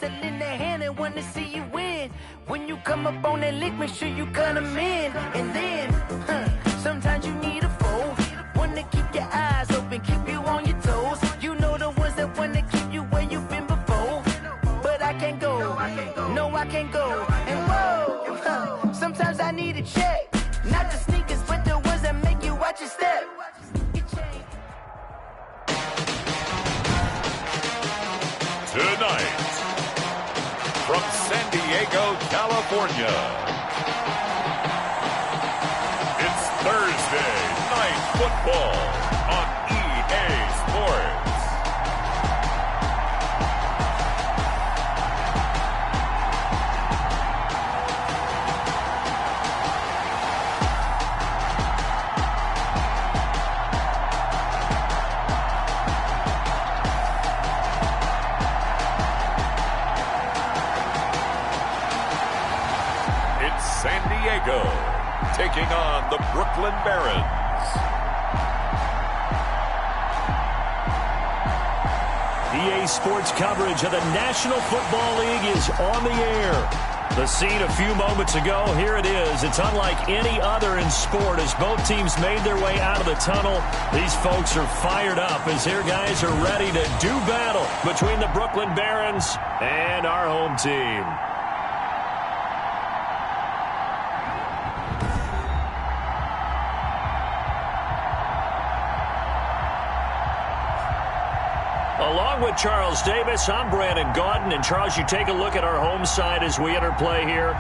in their hand and want to see you win. When you come up on that lick, make sure you cut them in. And then, sometimes you need a foe. One to keep your eyes open, keep you on your toes. You know the ones that want to keep you where you've been before. But I can't go, no I can't go. And whoa, sometimes I need a check. Not the sneakers, but the ones that make you watch your step. Tonight, from San Diego, California, it's Thursday Night Football on EA Sports. San Diego taking on the Brooklyn Barons. EA Sports coverage of the National Football League is on the air. The scene a few moments ago, here it is. It's unlike any other in sport as both teams made their way out of the tunnel. These folks are fired up as their guys are ready to do battle between the Brooklyn Barons and our home team. Along with Charles Davis, I'm Brandon Gaudin. And Charles, you take a look at our home side as we interplay here.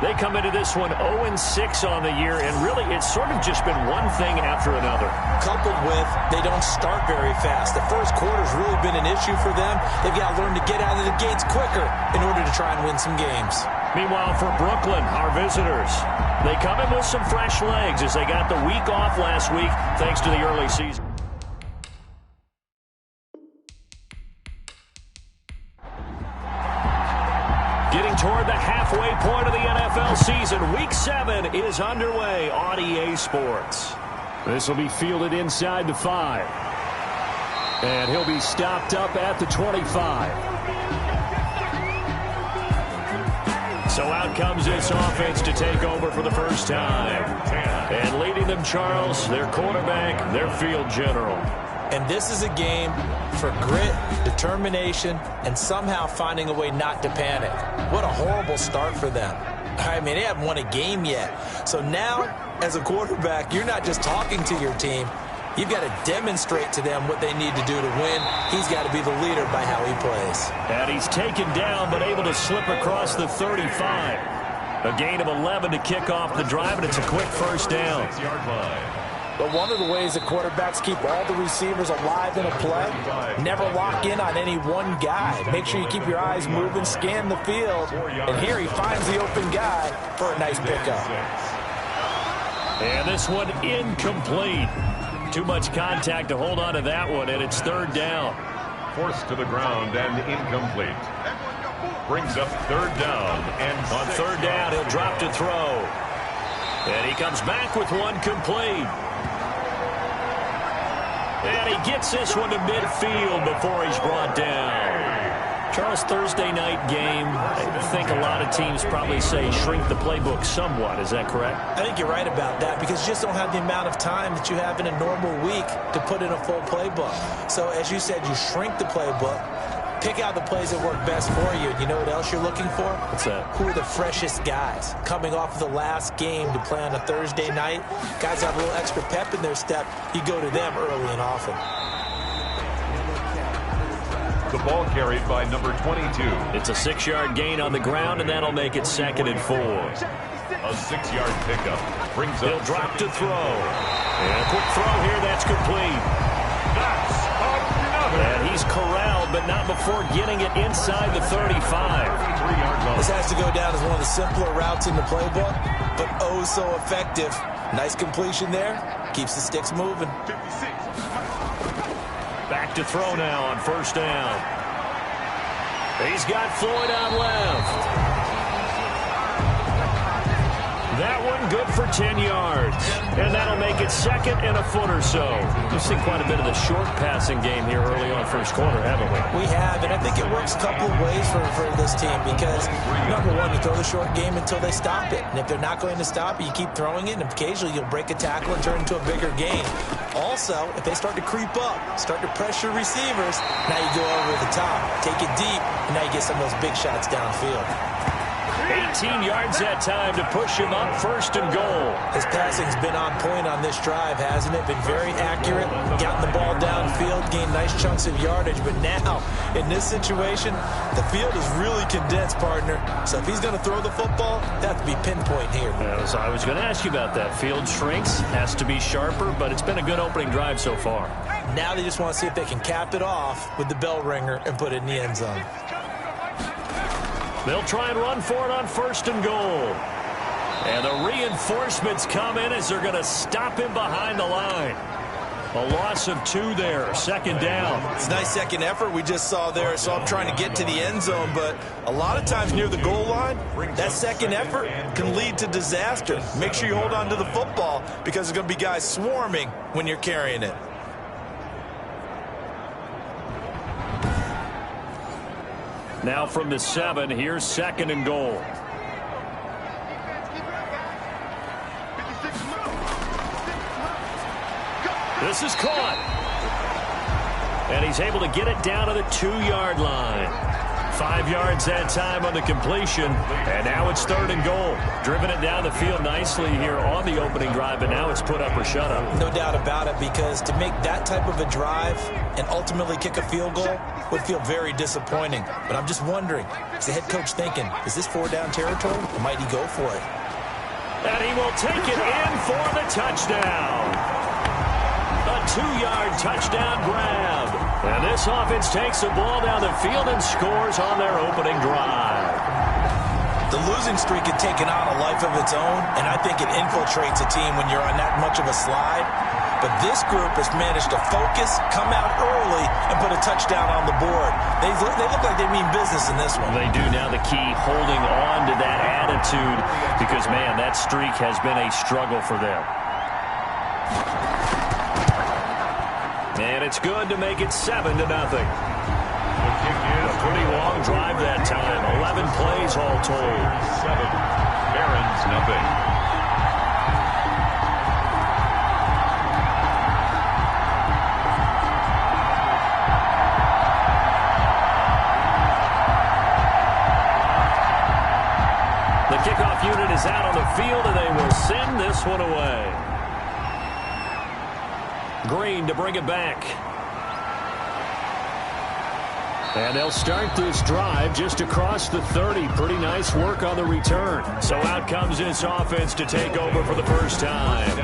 They come into this one 0-6 on the year, and really it's sort of just been one thing after another. Coupled with they don't start very fast. The first quarter's really been an issue for them. They've got to learn to get out of the gates quicker in order to try and win some games. Meanwhile, for Brooklyn, our visitors, they come in with some fresh legs as they got the week off last week thanks to the early season. Getting toward the halfway point of the NFL season, Week 7 is underway on EA Sports. This will be fielded inside the 5. And he'll be stopped up at the 25. So out comes this offense to take over for the first time. And leading them, Charles, their quarterback, their field general. And this is a game for grit, determination, and somehow finding a way not to panic. What a horrible start for them. I mean, they haven't won a game yet. So now, as a quarterback, you're not just talking to your team. You've got to demonstrate to them what they need to do to win. He's got to be the leader by how he plays. And he's taken down, but able to slip across the 35. A gain of 11 to kick off the drive, and it's a quick first down. 6-yard line. But one of the ways that quarterbacks keep all the receivers alive in a play, never lock in on any one guy. Make sure you keep your eyes moving, scan the field, and here he finds the open guy for a nice pickup. And this one incomplete. Too much contact to hold on to that one, and it's third down. Forced to the ground and incomplete. Brings up third down. And on third down, he'll drop to throw. And he comes back with one complete. And he gets this one to midfield before he's brought down. Charles, Thursday night game, I think a lot of teams probably say shrink the playbook somewhat. Is that correct? I think you're right about that because you just don't have the amount of time that you have in a normal week to put in a full playbook. So as you said, you shrink the playbook. Pick out the plays that work best for you. You know what else you're looking for? What's that? Who are the freshest guys coming off of the last game to play on a Thursday night? Guys have a little extra pep in their step. You go to them early and often. The ball carried by number 22. It's a 6-yard gain on the ground, and that'll make it 2nd and 4. A 6-yard pickup. Brings up. He'll drop to throw. And a quick throw here. That's complete. That's another. And he's corralled, but not before getting it inside the 35. This has to go down as one of the simpler routes in the playbook, but oh so effective. Nice completion there. Keeps the sticks moving. Back to throw now on first down. He's got Floyd on left. That one good for 10 yards. And that'll make it second and a foot or so. We've seen quite a bit of the short passing game here early on first quarter, haven't we? We have, and I think it works a couple of ways for this team because, number one, you throw the short game until they stop it. And if they're not going to stop it, you keep throwing it, and occasionally you'll break a tackle and turn it into a bigger gain. Also, if they start to creep up, start to pressure receivers, now you go over the top, take it deep, and now you get some of those big shots downfield. 18 yards that time to push him up first and goal. His passing's been on point on this drive, hasn't it? Been very accurate, gotten the ball downfield, gained nice chunks of yardage. But now, in this situation, the field is really condensed, partner. So if he's going to throw the football, that has to be pinpoint here. I was going to ask you about that. Field shrinks, has to be sharper, but it's been a good opening drive so far. Now they just want to see if they can cap it off with the bell ringer and put it in the end zone. They'll try and run for it on first and goal. And the reinforcements come in as they're going to stop him behind the line. A loss of 2 there, second down. It's a nice second effort we just saw there, so I'm trying to get to the end zone, but a lot of times near the goal line, that second effort can lead to disaster. Make sure you hold on to the football because there's going to be guys swarming when you're carrying it. Now from the 7, here's second and goal. This is caught. And he's able to get it down to the 2-yard line. 5 yards that time on the completion. And now it's third and goal. Driven it down the field nicely here on the opening drive, but now it's put up or shut up. No doubt about it, because to make that type of a drive and ultimately kick a field goal would feel very disappointing. But I'm just wondering, is the head coach thinking, is this 4-down territory, or might he go for it? And he will take it in for the touchdown. A 2-yard touchdown grab. And this offense takes the ball down the field and scores on their opening drive. The losing streak had taken on a life of its own, and I think it infiltrates a team when you're on that much of a slide. But this group has managed to focus, come out early, and put a touchdown on the board. They look like they mean business in this one. They do. Now the key, holding on to that attitude, because, man, that streak has been a struggle for them. And it's good to make it 7-0. A pretty long drive that time. 11 plays all told. 7. Barons, nothing. The kickoff unit is out on the field, and they will send this one away. Green to bring it back. And they'll start this drive just across the 30. Pretty nice work on the return. So out comes this offense to take over for the first time.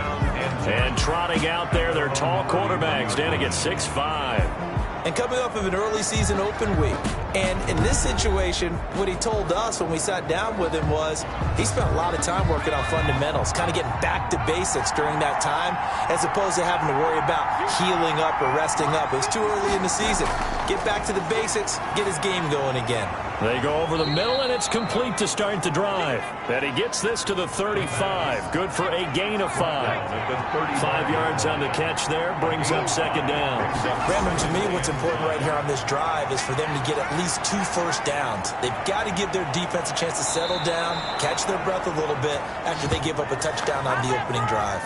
And trotting out there, their tall quarterbacks standing at 6'5". And coming off of an early season open week. And in this situation, what he told us when we sat down with him was he spent a lot of time working on fundamentals, kind of getting back to basics during that time, as opposed to having to worry about healing up or resting up. It was too early in the season. Get back to the basics, get his game going again. They go over the middle, and it's complete to start the drive. And he gets this to the 35. Good for a gain of 5. 5 yards on the catch there. Brings up second down. Brandon, to me, what's important right here on this drive is for them to get at least 2 first downs. They've got to give their defense a chance to settle down, catch their breath a little bit after they give up a touchdown on the opening drive.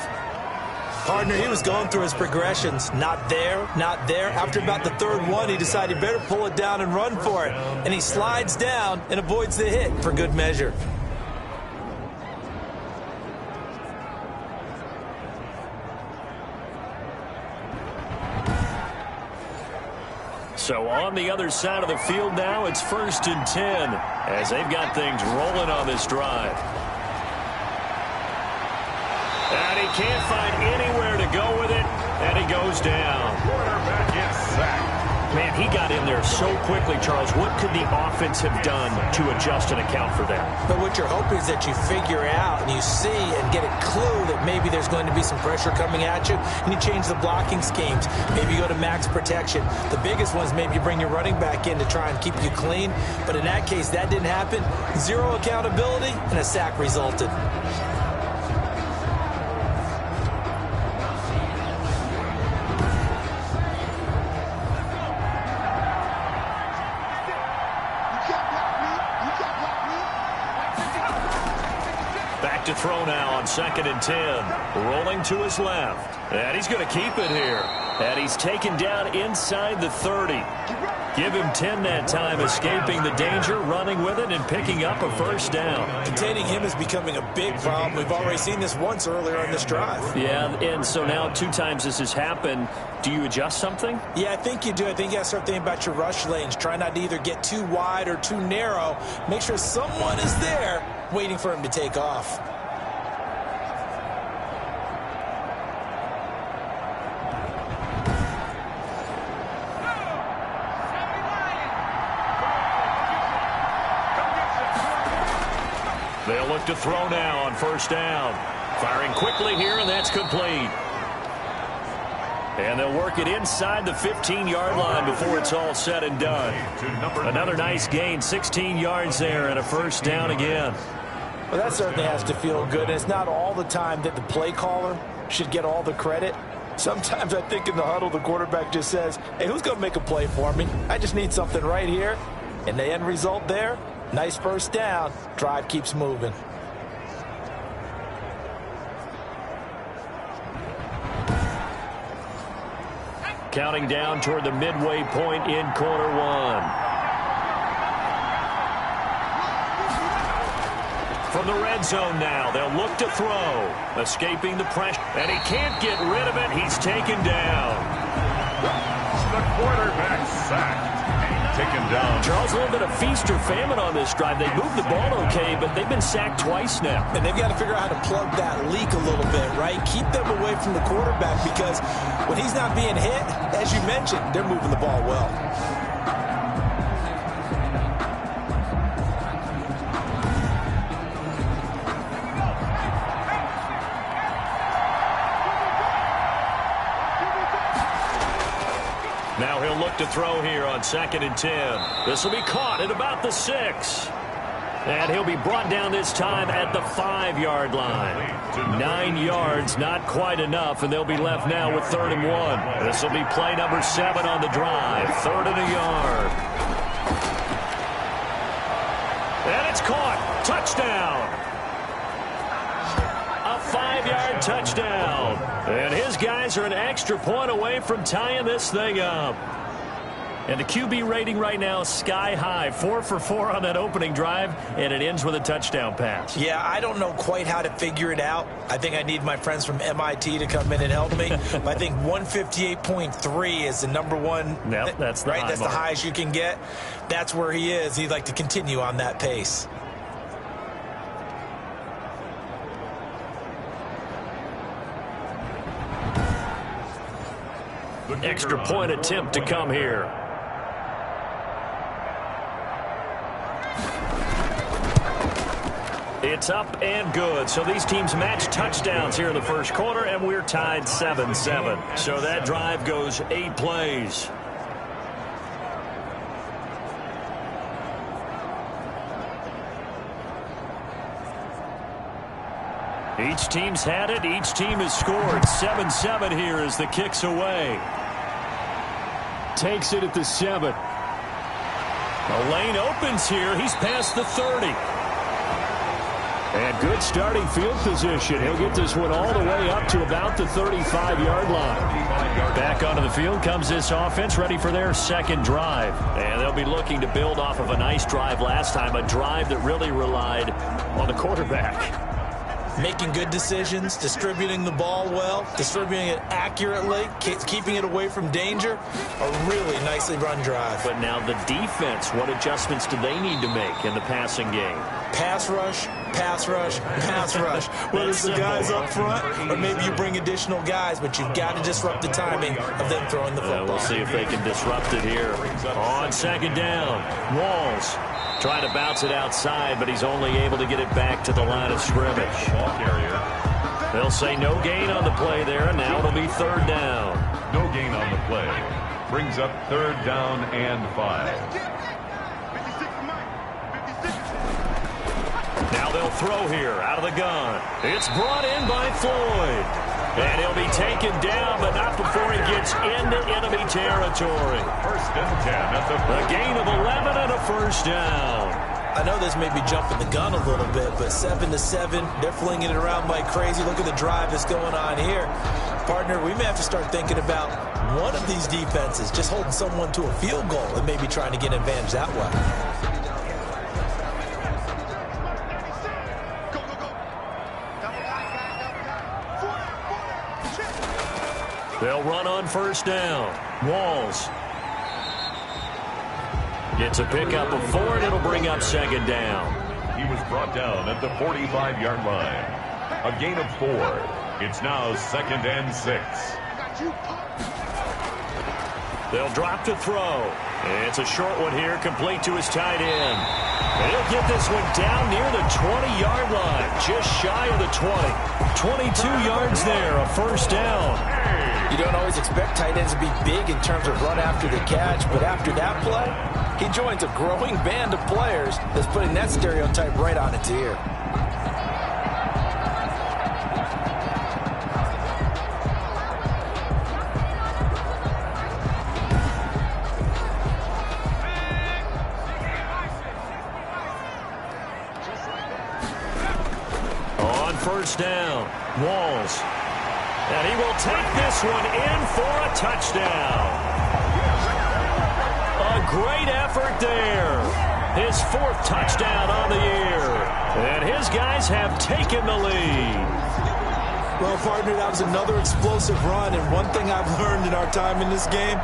Partner, he was going through his progressions. Not there, not there. After about the third one, he decided he better pull it down and run for it. And he slides down and avoids the hit for good measure. So on the other side of the field now, it's 1st and 10 as they've got things rolling on this drive. And he can't find anywhere to go with it, and he goes down. Quarterback is sacked. Man, he got in there so quickly, Charles. What could the offense have done to adjust and account for that? But what you're hoping is that you figure out and you see and get a clue that maybe there's going to be some pressure coming at you, and you change the blocking schemes. Maybe you go to max protection. The biggest one is maybe you bring your running back in to try and keep you clean. But in that case, that didn't happen. 0 accountability, and a sack resulted. look to throw now on 2nd and 10. Rolling to his left. And he's going to keep it here. And he's taken down inside the 30. Give him 10 that time, escaping the danger, running with it, and picking up a first down. Containing him is becoming a big problem. We've already seen this once earlier in this drive. Yeah, and so now 2 times this has happened. Do you adjust something? Yeah, I think you do. I think you got to start thinking about your rush lanes. Try not to either get too wide or too narrow. Make sure someone is there waiting for him to take off. They'll look to throw now on 1st down. Firing quickly here, and that's complete. And they'll work it inside the 15-yard line before it's all said and done. Another nice gain, 16 yards there, and a first down again. Well, that certainly has to feel good. And it's not all the time that the play caller should get all the credit. Sometimes I think in the huddle, the quarterback just says, hey, who's going to make a play for me? I just need something right here. And the end result there, nice first down. Drive keeps moving. Counting down toward the midway point in quarter 1. From the red zone now, they'll look to throw. Escaping the pressure, and he can't get rid of it. He's taken down. The quarterback sacked. Taken down. Charles, a little bit of feast or famine on this drive. They moved the ball okay, but they've been sacked twice now. And they've got to figure out how to plug that leak a little bit, right? Keep them away from the quarterback because when he's not being hit, as you mentioned, they're moving the ball well. Now he'll look to throw here on 2nd and 10. This will be caught at about the 6. And he'll be brought down this time at the 5-yard line. 9 yards, not quite enough, and they'll be left now with 3rd and 1. This will be play number 7 on the drive. 3rd and a yard. And it's caught. Touchdown. A 5-yard touchdown. And his guys are an extra point away from tying this thing up. And the QB rating right now is sky high. 4 for 4 on that opening drive, and it ends with a touchdown pass. Yeah, I don't know quite how to figure it out. I think I need my friends from MIT to come in and help me. But I think 158.3 is the number one. Yep, that's the right. That's the highest you can get. That's where he is. He'd like to continue on that pace. Extra point attempt to come here. It's up and good. So these teams match touchdowns here in the first quarter, and we're tied 7-7. So that drive goes 8 plays. Each team's had it. Each team has scored. 7-7 here as the kick's away. Takes it at the 7. The lane opens here. He's past the 30. And good starting field position. He'll get this one all the way up to about the 35-yard line. Back onto the field comes this offense, ready for their second drive. And they'll be looking to build off of a nice drive last time, a drive that really relied on the quarterback. Making good decisions, distributing the ball well, distributing it accurately, keeping it away from danger. A really nicely run drive. But now the defense, what adjustments do they need to make in the passing game? Pass rush, pass rush, pass rush. Whether it's the guys up front or maybe you bring additional guys, but you've got to disrupt the timing of them throwing the football. We'll see if they can disrupt it here. On second down, Walls trying to bounce it outside, but he's only able to get it back to the line of scrimmage. They'll say no gain on the play there, and now it'll be third down. No gain on the play. Brings up 3rd down and 5. Now they'll throw here out of the gun. It's brought in by Floyd. And he'll be taken down, but not before he gets into enemy territory. 1st and 10 at the A gain of 11 and a first down. I know this may be jumping the gun a little bit, but 7-7, they're flinging it around like crazy. Look at the drive that's going on here. Partner, we may have to start thinking about one of these defenses just holding someone to a field goal and maybe trying to get an advantage that way. They'll run on first down. Walls gets a pickup of 4, and it'll bring up second down. He was brought down at the 45-yard line. A gain of 4. It's now 2nd and 6. They'll drop to throw. It's a short one here, complete to his tight end. And he'll get this one down near the 20-yard line, just shy of the 20. 22 yards there, a first down. You don't always expect tight ends to be big in terms of run after the catch, but after that play, he joins a growing band of players that's putting that stereotype right on its ear. On first down, Walls. And he will take this one in for a touchdown. A great effort there. His 4th touchdown on the year. And his guys have taken the lead. Well, partner, that was another explosive run. And one thing I've learned in our time in this game,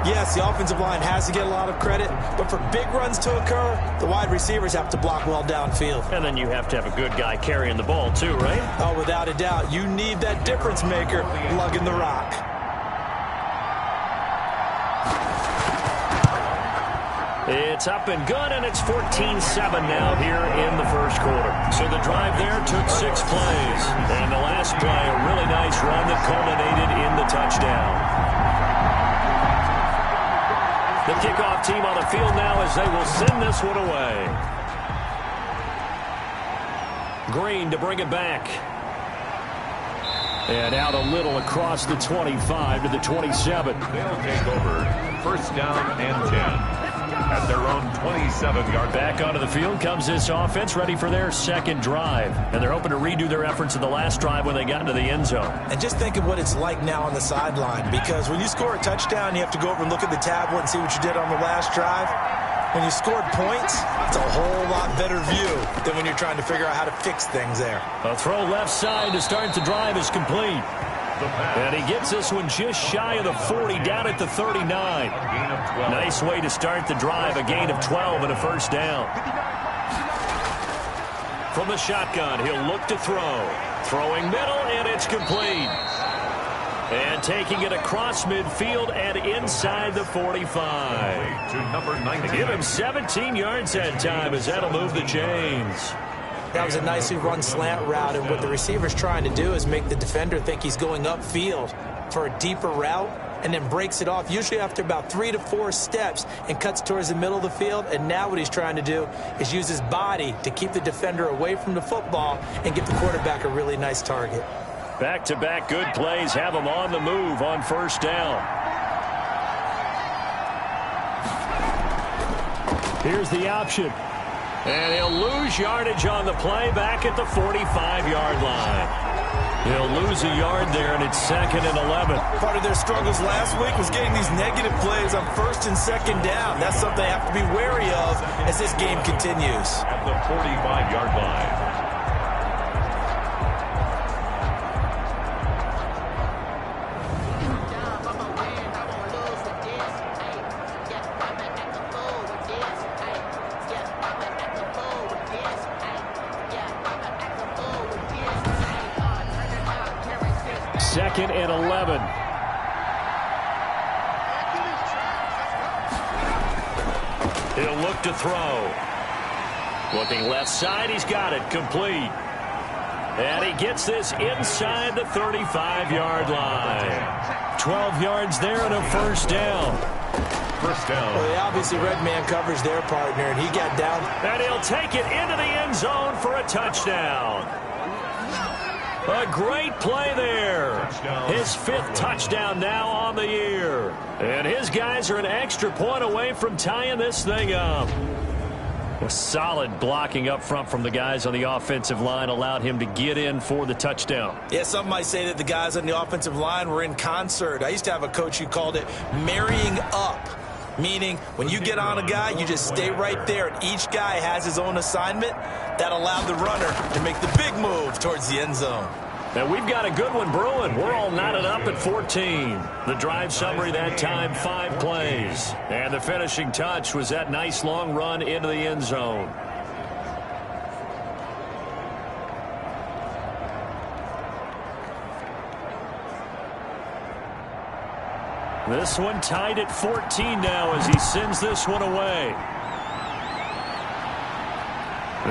yes, the offensive line has to get a lot of credit, but for big runs to occur, the wide receivers have to block well downfield. And then you have to have a good guy carrying the ball too, right? Oh, without a doubt. You need that difference maker lugging the rock. It's up and good, and it's 14-7 now here in the first quarter. So the drive there took 6 plays. And the last play, a really nice run that culminated in the touchdown. The kickoff team on the field now as they will send this one away. Green to bring it back. And out a little across the 25 to the 27. They'll take over 1st down and 10. At their own 27-yard. Back onto the field comes this offense, ready for their second drive. And they're hoping to redo their efforts in the last drive when they got into the end zone. And just think of what it's like now on the sideline, because when you score a touchdown, you have to go over and look at the tablet and see what you did on the last drive. When you scored points, it's a whole lot better view than when you're trying to figure out how to fix things there. A throw left side to start the drive is complete. And he gets this one just shy of the 40, down at the 39. Nice way to start the drive, a gain of 12 and a first down. From the shotgun, he'll look to throw. Throwing middle, and it's complete. And taking it across midfield and inside the 45. To number 19. To give him 17 yards that time as that'll move the chains. That was a nicely run slant route, and what the receiver's trying to do is make the defender think he's going upfield for a deeper route and then breaks it off, usually after about 3 to 4 steps, and cuts towards the middle of the field. And now what he's trying to do is use his body to keep the defender away from the football and give the quarterback a really nice target. Back-to-back good plays have him on the move on first down. Here's the option. And he'll lose yardage on the play back at the 45-yard line. He'll lose a yard there, and it's 2nd and 11. Part of their struggles last week was getting these negative plays on 1st and 2nd down. That's something they have to be wary of as this game continues. At the 45-yard line. Second and 11. He'll look to throw. Looking left side, he's got it, complete. And he gets this inside the 35-yard line. 12 yards there and a first down. First down. Well, they obviously read man coverage their partner, and he got down. And he'll take it into the end zone for a touchdown. A great play there. His 5th touchdown now on the year. And his guys are an extra point away from tying this thing up. A solid blocking up front from the guys on the offensive line allowed him to get in for the touchdown. Yeah, some might say that the guys on the offensive line were in concert. I used to have a coach who called it marrying up, meaning when you get on a guy, you just stay right there, and each guy has his own assignment. That allowed the runner to make the big move towards the end zone. And we've got a good one brewing. We're all knotted up at 14. The drive summary that time, 5 plays. And the finishing touch was that nice long run into the end zone. This one tied at 14 now as he sends this one away.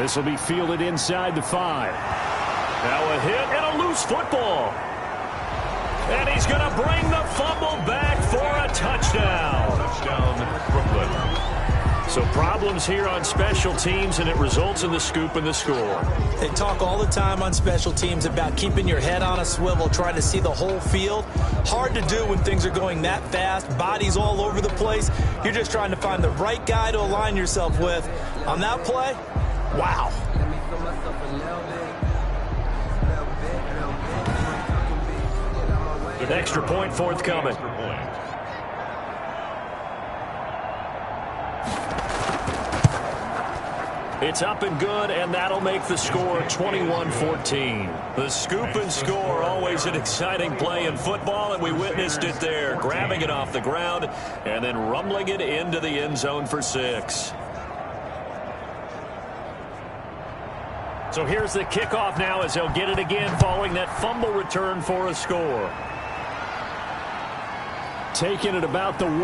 This will be fielded inside the 5. Now a hit and a loose football. And he's going to bring the fumble back for a touchdown. Touchdown, Brooklyn. So problems here on special teams, and it results in the scoop and the score. They talk all the time on special teams about keeping your head on a swivel, trying to see the whole field. Hard to do when things are going that fast, bodies all over the place. You're just trying to find the right guy to align yourself with. On that play, wow. Extra point forthcoming. It's up and good, and that'll make the score 21-14. The scoop and score, always an exciting play in football, and we witnessed it there, grabbing it off the ground and then rumbling it into the end zone for 6. So here's the kickoff now as they'll get it again following that fumble return for a score. Taking it about the 1.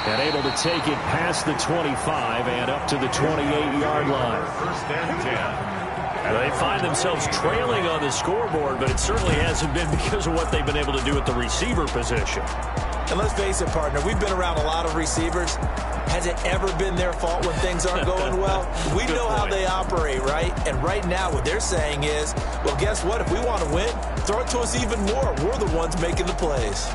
And able to take it past the 25 and up to the 28-yard line. First and 10. They find themselves trailing on the scoreboard, but it certainly hasn't been because of what they've been able to do at the receiver position. And let's face it, partner, we've been around a lot of receivers. Has it ever been their fault when things aren't going well? We know how they operate, right? And right now what they're saying is, well, guess what? If we want to win, throw it to us even more. We're the ones making the plays.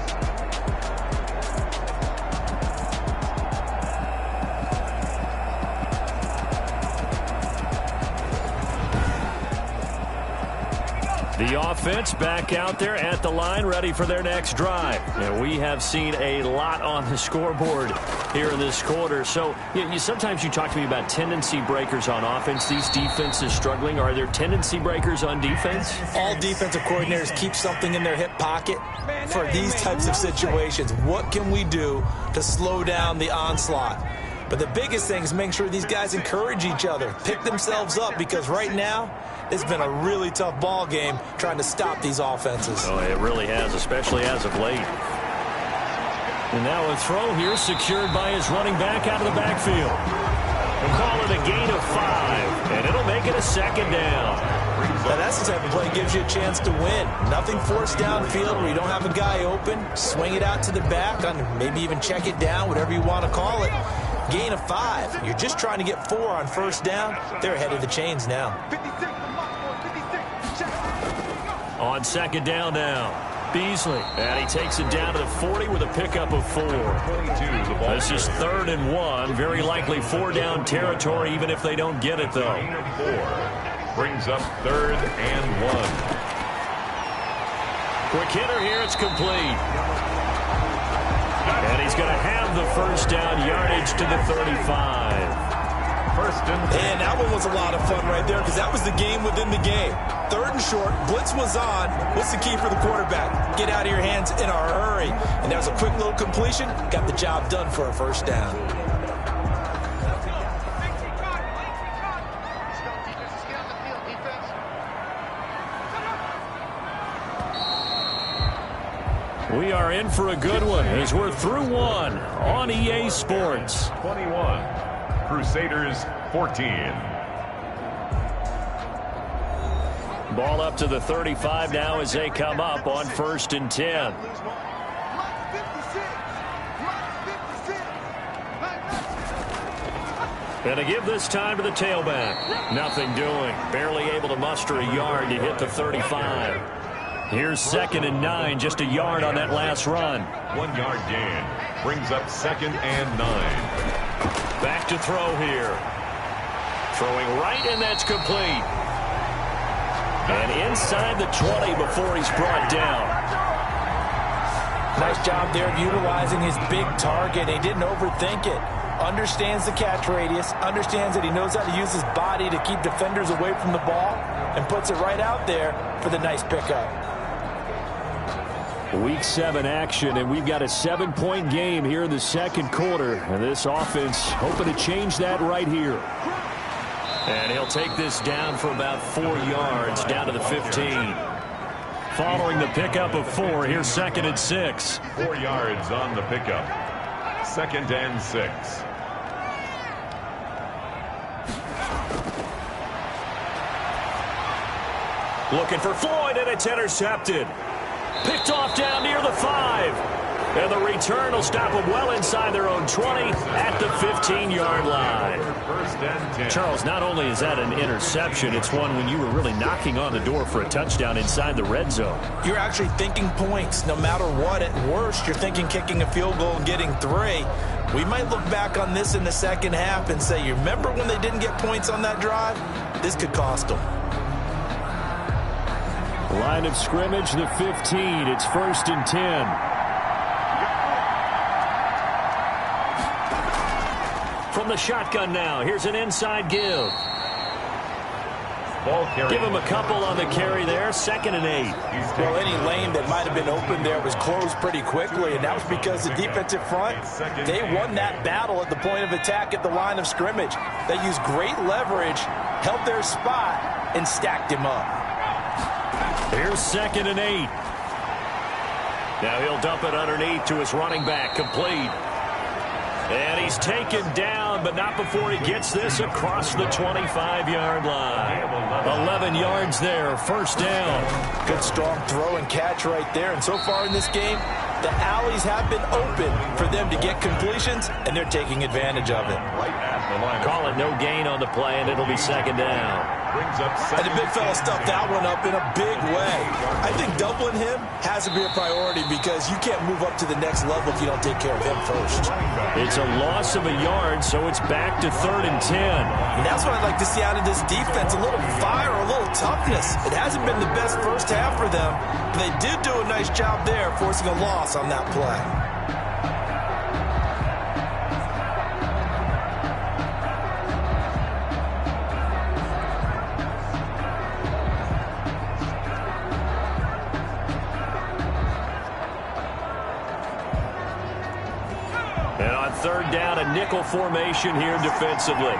The offense back out there at the line, ready for their next drive. And we have seen a lot on the scoreboard here in this quarter. So sometimes you talk to me about tendency breakers on offense. These defenses struggling. Are there tendency breakers on defense? All defensive coordinators keep something in their hip pocket for these types of situations. What can we do to slow down the onslaught? But the biggest thing is making sure these guys encourage each other, pick themselves up, because right now it's been a really tough ball game trying to stop these offenses. Oh, it really has, especially as of late. And now a throw here secured by his running back out of the backfield. We'll call it a gain of 5, and it'll make it a second down. Now that's the type of play that gives you a chance to win. Nothing forced downfield where you don't have a guy open. Swing it out to the back, maybe even check it down, whatever you want to call it. Gain of 5. You're just trying to get 4 on first down. They're ahead of the chains now. On second down now, Beasley. And he takes it down to the 40 with a pickup of 4. This is 3rd and 1. Very likely 4-down territory, even if they don't get it, though. Gain of 4. Brings up 3rd and 1. Quick hitter here. It's complete. And he's going to have the first down, yardage to the 35. First and 10. And that one was a lot of fun right there because that was the game within the game. 3rd and short, blitz was on. What's the key for the quarterback? Get out of your hands in a hurry. And that was a quick little completion. Got the job done for a first down. We are in for a good one as we're through one on EA Sports. 21. Crusaders 14. Ball up to the 35 now as they come up on 1st and 10. And to give this time to the tailback. Nothing doing. Barely able to muster a yard to hit the 35. Here's 2nd and 9, just a yard on that last run. 1 yard gain. Brings up 2nd and 9. Back to throw here. Throwing right, and that's complete. And inside the 20 before he's brought down. Nice job there of utilizing his big target. He didn't overthink it. Understands the catch radius, understands that he knows how to use his body to keep defenders away from the ball, and puts it right out there for the nice pickup. Week 7 action, and we've got a 7-point game here in the second quarter. And this offense hoping to change that right here. And he'll take this down for about 4 yards, down to the 15. Following the pickup of 4, here's 2nd and 6. 4 yards on the pickup. 2nd and 6. Looking for Floyd, and it's intercepted. Picked off down near the 5. And the return will stop them well inside their own 20 at the 15-yard line. 1st and 10. Charles, not only is that an interception, it's one when you were really knocking on the door for a touchdown inside the red zone. You're actually thinking points no matter what. At worst, you're thinking kicking a field goal and getting 3. We might look back on this in the second half and say, you remember when they didn't get points on that drive? This could cost them. Line of scrimmage, the 15. It's 1st and 10. From the shotgun now, here's an inside give. Ball carry. Give him a couple on the carry there, 2nd and 8. Well, any lane that might have been open there was closed pretty quickly, and that was because the defensive front, they won that battle at the point of attack at the line of scrimmage. They used great leverage, held their spot, and stacked him up. Here's 2nd and 8. Now he'll dump it underneath to his running back, complete. And he's taken down, but not before he gets this across the 25-yard line. 11 yards there, 1st down. Good strong throw and catch right there. And so far in this game, the alleys have been open for them to get completions, and they're taking advantage of it. Right at the line. Call it no gain on the play, and it'll be 2nd down. Brings up And the big fella stuffed that one up in a big way. I think doubling him has to be a priority because you can't move up to the next level if you don't take care of him first. It's a loss of a yard, so it's back to 3rd and 10. And that's what I'd like to see out of this defense, a little fire, a little toughness. It hasn't been the best first half for them, but they did do a nice job there forcing a loss on that play. And on 3rd down, a nickel formation here defensively.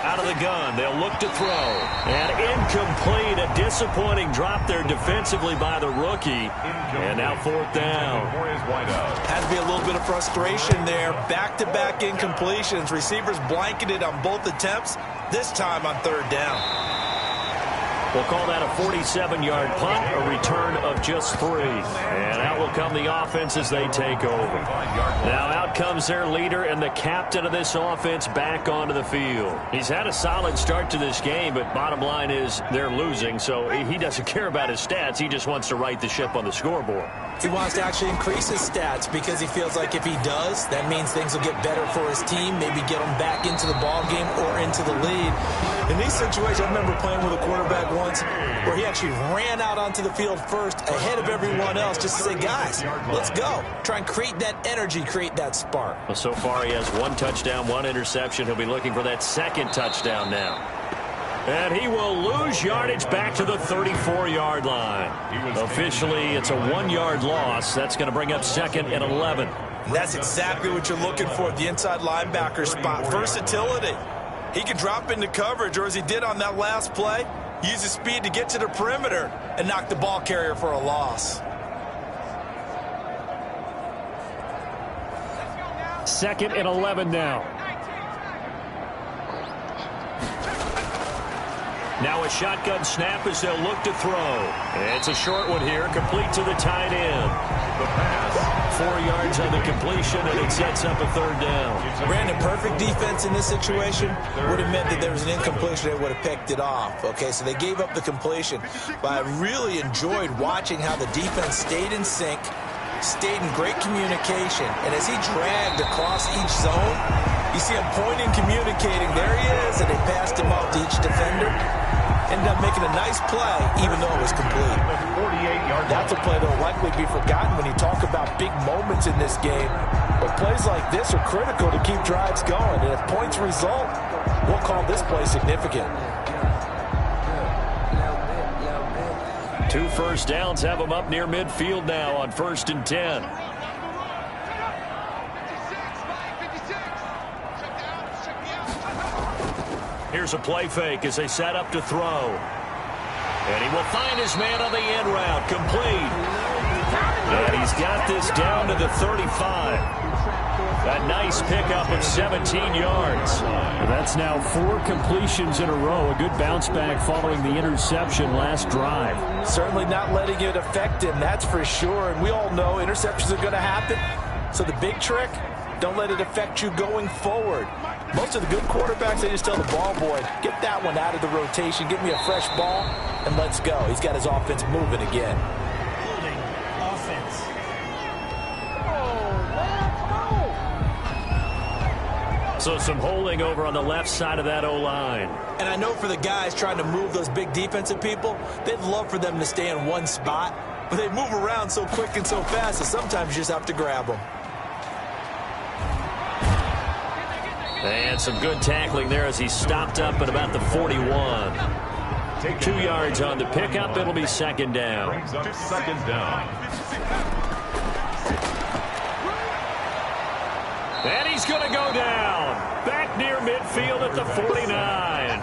Out of the gun, they'll look to throw. And incomplete, a disappointing drop there defensively by the rookie. And now 4th down. Had to be a little bit of frustration there. Back-to-back incompletions. Receivers blanketed on both attempts, this time on 3rd down. We'll call that a 47-yard punt, a return of just 3. And out will come the offense as they take over. Now out comes their leader and the captain of this offense back onto the field. He's had a solid start to this game, but bottom line is they're losing, so he doesn't care about his stats. He just wants to right the ship on the scoreboard. He wants to actually increase his stats because he feels like if he does, that means things will get better for his team, maybe get him back into the ball game or into the lead. In these situations, I remember playing with a quarterback once where he actually ran out onto the field first ahead of everyone else just to say, guys, let's go. Try and create that energy, create that spark. Well, so far he has 1 touchdown, 1 interception. He'll be looking for that 2nd touchdown now. And he will lose yardage back to the 34-yard line. Officially, it's a 1-yard loss. That's going to bring up 2nd and 11. And that's exactly what you're looking for at the inside linebacker spot. Versatility. He can drop into coverage, or as he did on that last play, use his speed to get to the perimeter and knock the ball carrier for a loss. 2nd and 11 now. Now a shotgun snap as they'll look to throw. It's a short one here, complete to the tight end. The pass, 4 yards on the completion, and it sets up a 3rd down. Brandon, perfect defense in this situation would have meant that there was an incompletion. They would have picked it off. Okay, so they gave up the completion. But I really enjoyed watching how the defense stayed in sync, stayed in great communication. And as he dragged across each zone, you see him pointing, communicating. There he is, and they passed him off to each defender. Ended up making a nice play, even though it was complete. That's a play that will likely be forgotten when you talk about big moments in this game. But plays like this are critical to keep drives going. And if points result, we'll call this play significant. 2 first downs have them up near midfield now on 1st and 10. Here's a play fake as they set up to throw. And he will find his man on the end route. Complete. And he's got this down to the 35. A nice pickup of 17 yards. That's now 4 completions in a row. A good bounce back following the interception last drive. Certainly not letting it affect him, that's for sure. And we all know interceptions are going to happen. So the big trick, don't let it affect you going forward. Most of the good quarterbacks, they just tell the ball boy, get that one out of the rotation, give me a fresh ball, and let's go. He's got his offense moving again. So some holding over on the left side of that O-line. And I know for the guys trying to move those big defensive people, they'd love for them to stay in one spot, but they move around so quick and so fast that sometimes you just have to grab them. And some good tackling there as he stopped up at about the 41. 2 yards on the pickup. It'll be 2nd down. Brings up 2nd down. And he's going to go down. Back near midfield at the 49.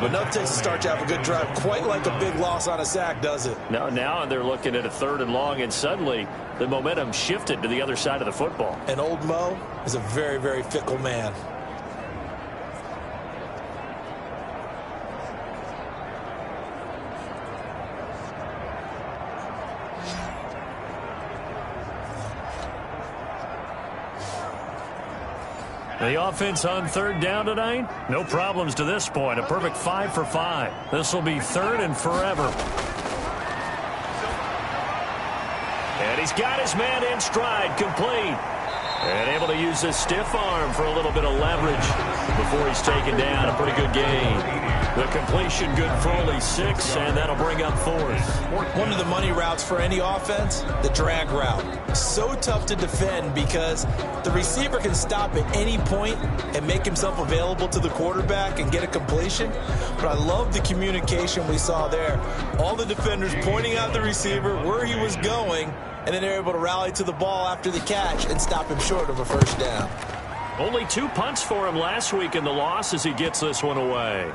But nothing takes a start to have a good drive, quite like a big loss on a sack, does it? Now they're looking at a 3rd and long, and suddenly the momentum shifted to the other side of the football. And old Mo is a very, very fickle man. The offense on 3rd down tonight, no problems to this point. A perfect 5 for 5. This will be 3rd and forever. And he's got his man in stride, complete. And able to use his stiff arm for a little bit of leverage before he's taken down. A pretty good gain. The completion good for only 6, and that'll bring up 4th. One of the money routes for any offense, the drag route. So tough to defend because the receiver can stop at any point and make himself available to the quarterback and get a completion. But I love the communication we saw there. All the defenders pointing out the receiver, where he was going, and then they're able to rally to the ball after the catch and stop him short of a 1st down. Only 2 punts for him last week in the loss as he gets this one away.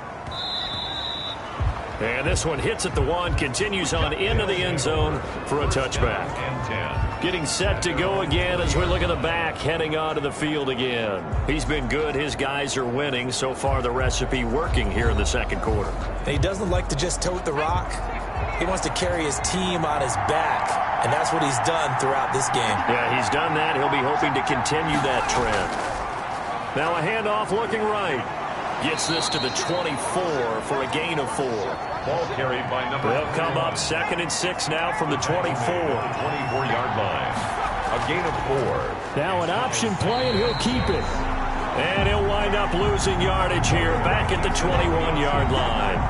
And this one hits at the 1, continues on into the end zone for a touchback. Getting set to go again as we look at the back, heading onto the field again. He's been good. His guys are winning. So far, the recipe working here in the 2nd quarter. And he doesn't like to just tote the rock. He wants to carry his team on his back, and that's what he's done throughout this game. Yeah, he's done that. He'll be hoping to continue that trend. Now a handoff looking right. Gets this to the 24 for a gain of 4. Ball carried by number. They'll come up 2nd and 6 now from the 24. 24-yard line. A gain of 4. Now an option play, and he'll keep it. And he'll wind up losing yardage here back at the 21-yard line.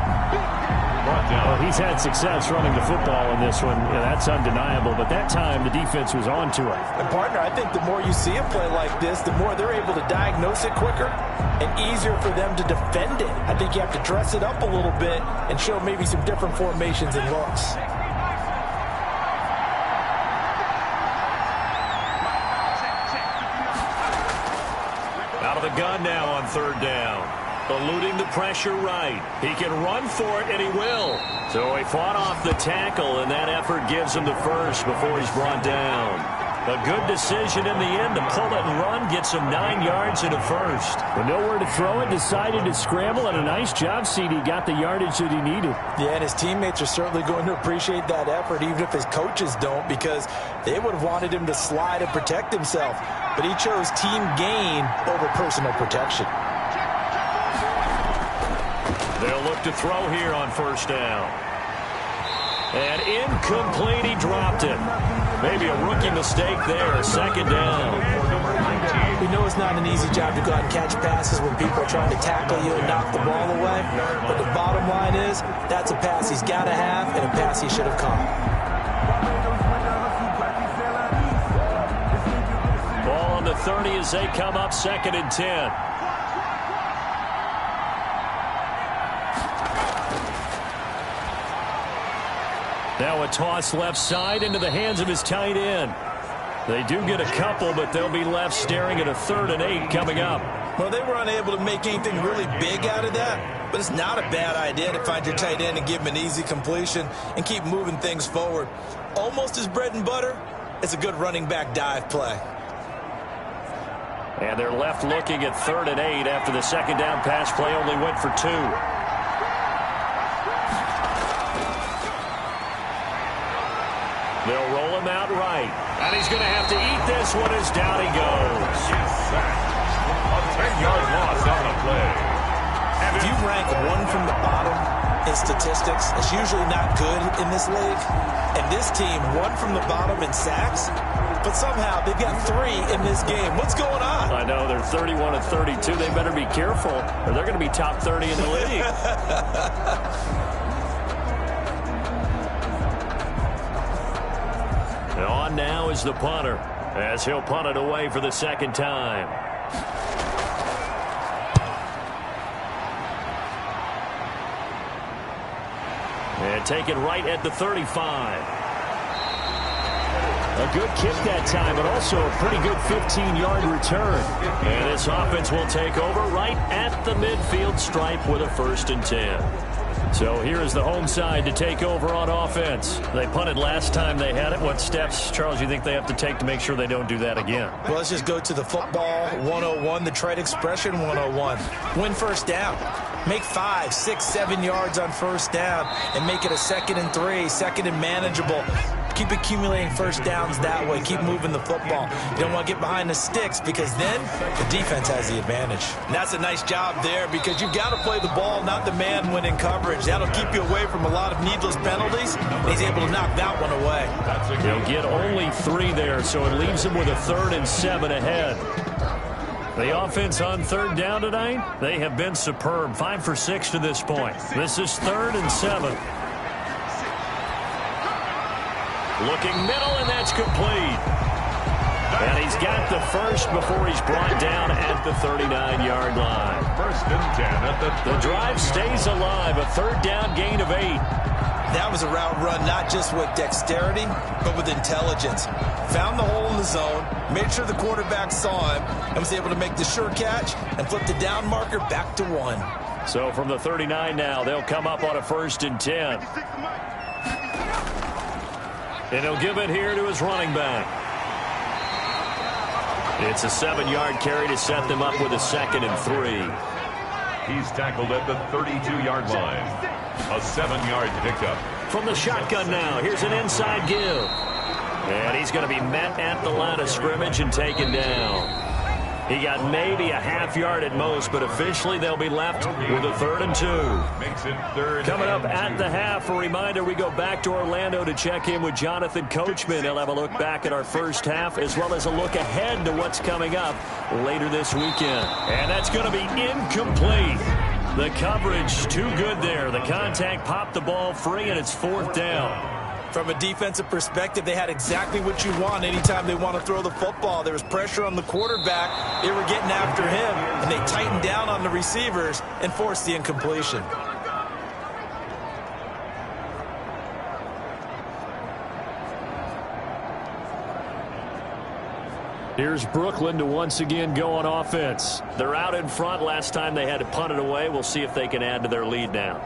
Well, he's had success running the football in this one. Yeah, that's undeniable. But that time, the defense was on to it. And, partner, I think the more you see a play like this, the more they're able to diagnose it quicker and easier for them to defend it. I think you have to dress it up a little bit and show maybe some different formations and looks. Out of the gun now on 3rd down. Eluding the pressure right. He can run for it, and he will. So he fought off the tackle, and that effort gives him the 1st before he's brought down. A good decision in the end to pull it and run, gets him 9 yards and a 1st. With nowhere to throw it, decided to scramble, and a nice job, CD. Got the yardage that he needed. Yeah, and his teammates are certainly going to appreciate that effort, even if his coaches don't, because they would have wanted him to slide and protect himself. But he chose team gain over personal protection. They'll look to throw here on 1st down. And incomplete, he dropped it. Maybe a rookie mistake there, second down. We know it's not an easy job to go out and catch passes when people are trying to tackle you and knock the ball away. But the bottom line is, that's a pass he's got to have and a pass he should have caught. Ball on the 30 as they come up, 2nd and 10. Now a toss left side into the hands of his tight end. They do get a couple, but they'll be left staring at a 3rd and 8 coming up. Well, they were unable to make anything really big out of that, but it's not a bad idea to find your tight end and give him an easy completion and keep moving things forward. Almost his bread and butter. It's a good running back dive play. And they're left looking at 3rd and 8 after the second down pass play only went for 2. They'll roll him out right. And he's going to have to eat this one as down he goes. A 10-yard loss on the play. If you rank one from the bottom in statistics, it's usually not good in this league. And this team, one from the bottom in sacks, but somehow they've got 3 in this game. What's going on? I know, they're 31 and 32. They better be careful, or they're going to be top 30 in the league. On now is the punter, as he'll punt it away for the second time. And take it right at the 35. A good kick that time, but also a pretty good 15-yard return. And this offense will take over right at the midfield stripe with a 1st and 10. So here is the home side to take over on offense. They punted last time they had it. What steps, Charles, you think they have to take to make sure they don't do that again? Well, let's just go to the football 101, the trade expression 101. Win first down. Make 5, 6, 7 yards on first down and make it a 2nd and 3, 2nd and manageable. Keep accumulating first downs that way. Keep moving the football. You don't want to get behind the sticks because then the defense has the advantage. And that's a nice job there because you've got to play the ball, not the man when in coverage. That'll keep you away from a lot of needless penalties. He's able to knock that one away. He'll get only 3 there, so it leaves him with a 3rd and 7 ahead. The offense on 3rd down tonight, they have been superb. 5 for 6 to this point. This is 3rd and 7. Looking middle, and that's complete. And he's got the first before he's brought down at the 39-yard line. 1st and 10 at the drive stays alive. A 3rd down gain of 8. That was a route run not just with dexterity, but with intelligence. Found the hole in the zone, made sure the quarterback saw him, and was able to make the sure catch and flip the down marker back to 1. So from the 39 now, they'll come up on a 1st and 10. And he'll give it here to his running back. It's a 7-yard carry to set them up with a 2nd and 3. He's tackled at the 32-yard line. A 7-yard pickup. From the shotgun now, here's an inside give. And he's going to be met at the line of scrimmage and taken down. He got maybe a half yard at most, but officially they'll be left with a 3rd and 2. Makes it 3rd. Coming up at the half, a reminder, we go back to Orlando to check in with Jonathan Coachman. He'll have a look back at our first half, as well as a look ahead to what's coming up later this weekend. And that's going to be incomplete. The coverage too good there. The contact popped the ball free, and it's 4th down. From a defensive perspective, they had exactly what you want anytime they want to throw the football. There was pressure on the quarterback. They were getting after him, and they tightened down on the receivers and forced the incompletion. Here's Brooklyn to once again go on offense. They're out in front. Last time they had to punt it away. We'll see if they can add to their lead now.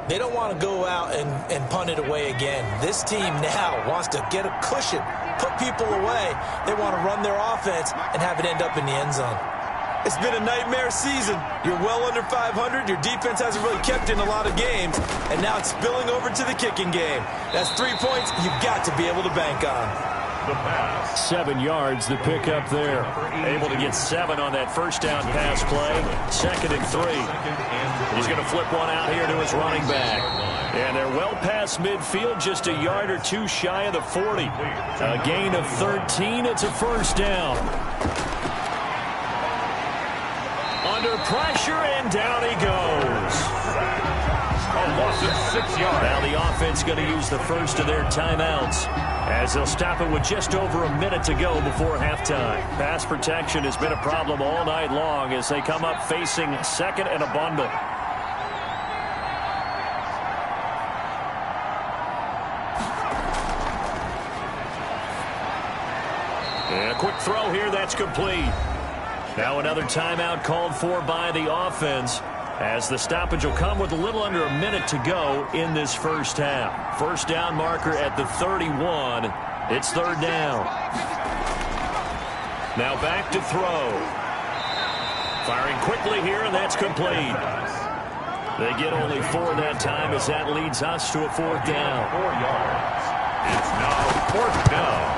They don't want to go out and punt it away again. This team now wants to get a cushion, put people away. They want to run their offense and have it end up in the end zone. It's been a nightmare season. You're well under 500. Your defense hasn't really kept in a lot of games, and now it's spilling over to the kicking game. That's 3 points you've got to be able to bank on. The pass. 7 yards, the pickup there. Able to get 7 on that first down pass play. 2nd and 3. He's going to flip one out here to his running back. And they're well past midfield, just a yard or two shy of the 40. A gain of 13. It's a first down. Under pressure, and down he goes. A loss of 6 yards. Now the offense going to use the first of their timeouts, as they'll stop it with just over a minute to go before halftime. Pass protection has been a problem all night long as they come up facing second and a bundle. And a quick throw here, that's complete. Now another timeout called for by the offense, as the stoppage will come with a little under a minute to go in this first half. First down marker at the 31. It's third down. Now back to throw. Firing quickly here, and that's complete. They get only 4 that time, as that leads us to a fourth down. 4 yards. It's now fourth down.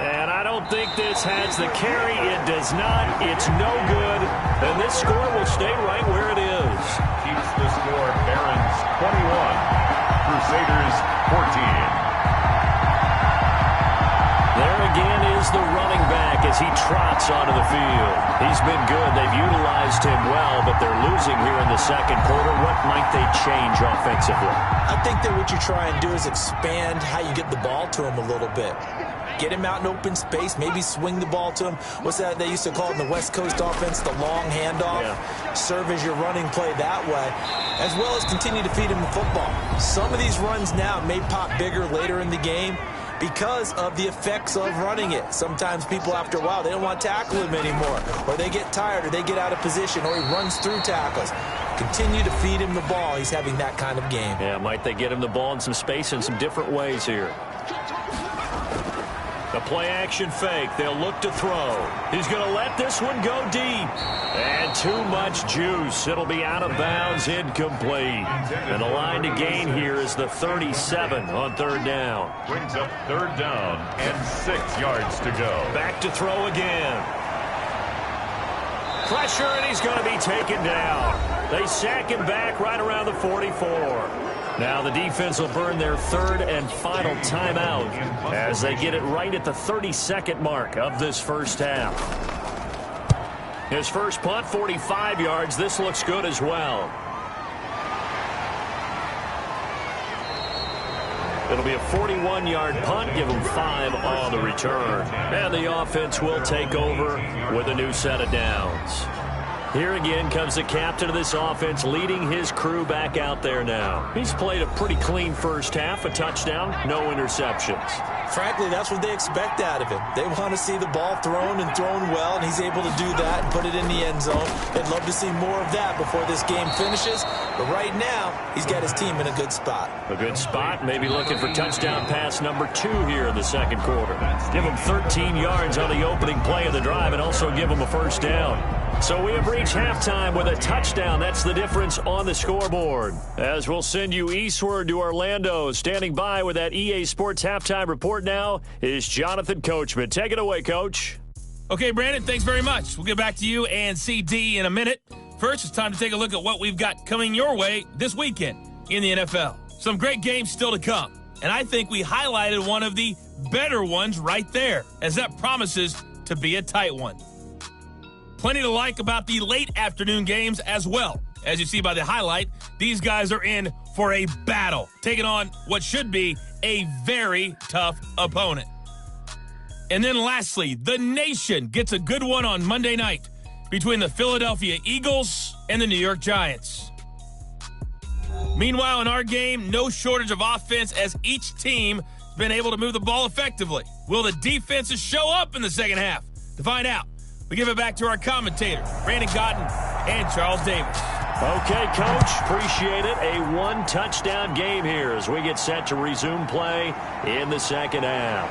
And I don't think this has the carry. It does not. It's no good. And this score will stay right where it is. Keeps the score. Barons 21. Crusaders 14. There again is the running back as he trots onto the field. He's been good. They've utilized him well, but they're losing here in the second quarter. What might they change offensively? I think that what you try and do is expand how you get the ball to him a little bit. Get him out in open space, maybe swing the ball to him. What's that they used to call it in the West Coast offense, the long handoff? Yeah. Serve as your running play that way, as well as continue to feed him the football. Some of these runs now may pop bigger later in the game because of the effects of running it. Sometimes people, after a while, they don't want to tackle him anymore, or they get tired, or they get out of position, or he runs through tackles. Continue to feed him the ball. He's having that kind of game. Yeah, might they get him the ball in some space in some different ways here. The play-action fake. They'll look to throw. He's going to let this one go deep. And too much juice. It'll be out of bounds, incomplete. And the line to gain here is the 37 on third down. Brings up third down and 6 yards to go. Back to throw again. Pressure, and he's going to be taken down. They sack him back right around the 44. Now the defense will burn their third and final timeout as they get it right at the 32nd mark of this first half. His first punt, 45 yards. This looks good as well. It'll be a 41-yard punt. Give them 5 on the return. And the offense will take over with a new set of downs. Here again comes the captain of this offense, leading his crew back out there now. He's played a pretty clean first half, a touchdown, no interceptions. Frankly, that's what they expect out of him. They want to see the ball thrown and thrown well, and he's able to do that and put it in the end zone. They'd love to see more of that before this game finishes. But right now, he's got his team in a good spot. A good spot, maybe looking for touchdown pass number 2 here in the second quarter. Give him 13 yards on the opening play of the drive and also give him a first down. So we have reached halftime with a touchdown. That's the difference on the scoreboard. As we'll send you eastward to Orlando. Standing by with that EA Sports halftime report now is Jonathan Coachman. Take it away, Coach. Okay, Brandon, thanks very much. We'll get back to you and CD in a minute. First, it's time to take a look at what we've got coming your way this weekend in the NFL. Some great games still to come. And I think we highlighted one of the better ones right there, as that promises to be a tight one. Plenty to like about the late afternoon games as well. As you see by the highlight, these guys are in for a battle, taking on what should be a very tough opponent. And then lastly, the nation gets a good one on Monday night between the Philadelphia Eagles and the New York Giants. Meanwhile, in our game, no shortage of offense as each team has been able to move the ball effectively. Will the defenses show up in the second half? To find out, we give it back to our commentators, Brandon Godden and Charles Davis. Okay, Coach, appreciate it. A one-touchdown game here as we get set to resume play in the second half.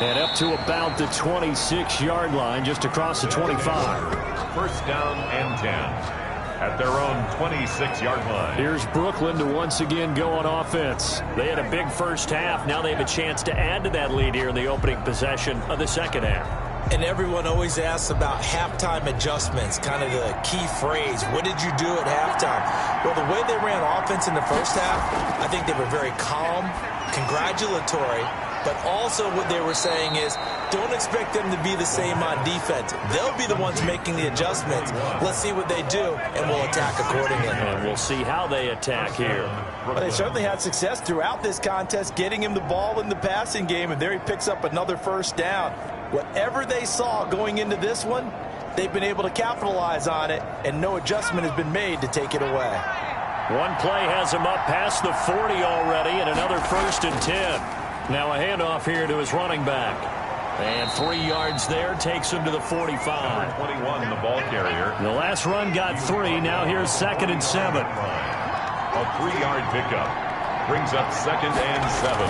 And up to about the 26-yard line, just across the 25. First down and 10 at their own 26-yard line. Here's Brooklyn to once again go on offense. They had a big first half. Now they have a chance to add to that lead here in the opening possession of the second half. And everyone always asks about halftime adjustments, kind of the key phrase. What did you do at halftime? Well, the way they ran offense in the first half, I think they were very calm, congratulatory, but also what they were saying is don't expect them to be the same on defense. They'll be the ones making the adjustments. Let's see what they do, and we'll attack accordingly. And we'll see how they attack here. Well, they certainly had success throughout this contest, getting him the ball in the passing game, and there he picks up another first down. Whatever they saw going into this one, they've been able to capitalize on it, and no adjustment has been made to take it away. One play has him up past the 40 already, and another 1st and 10. Now a handoff here to his running back. And 3 yards there takes him to the 45. 21, the ball carrier. The last run got 3. Now here's 2nd and 7. A 3-yard pickup brings up 2nd and 7.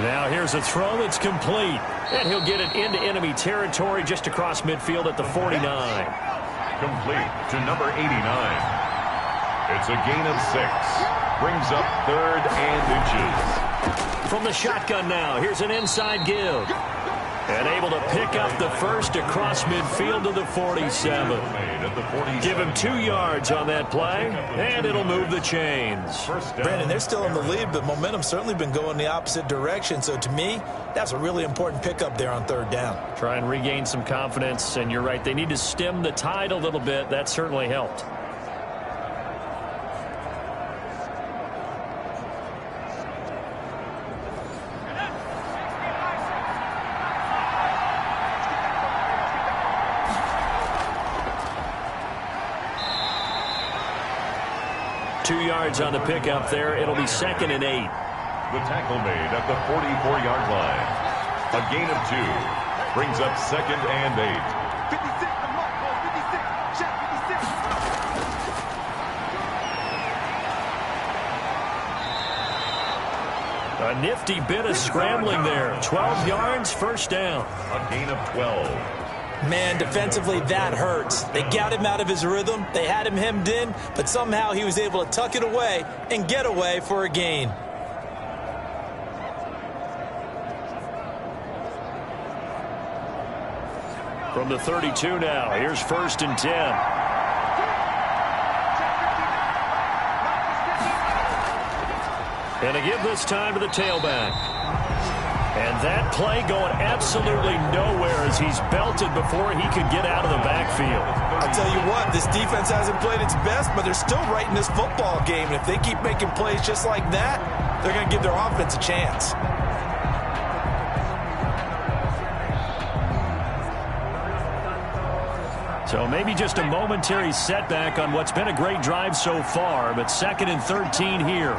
Now here's a throw that's complete. And he'll get it into enemy territory just across midfield at the 49. Complete to number 89. It's a gain of 6. Brings up 3rd and inches. From the shotgun now, here's an inside give. And able to pick up the first across midfield to the 47. Give him 2 yards on that play, and it'll move the chains. Brandon, they're still in the lead, but momentum's certainly been going the opposite direction. So to me, that's a really important pickup there on 3rd down. Try and regain some confidence, and you're right, they need to stem the tide a little bit. That certainly helped. On the pickup there, it'll be 2nd and 8. The tackle made at the 44-yard line. A gain of 2 brings up 2nd and 8. A nifty bit of scrambling there. 12 yards, 1st down. A gain of 12. Man, defensively, that hurts. They got him out of his rhythm. They had him hemmed in, but somehow he was able to tuck it away and get away for a gain. From the 32 now, here's 1st and 10. And a give this time to the tailback. And that play going absolutely nowhere as he's belted before he could get out of the backfield. I'll tell you what, this defense hasn't played its best, but they're still right in this football game. And if they keep making plays just like that, they're going to give their offense a chance. So maybe just a momentary setback on what's been a great drive so far, but 2nd and 13 here.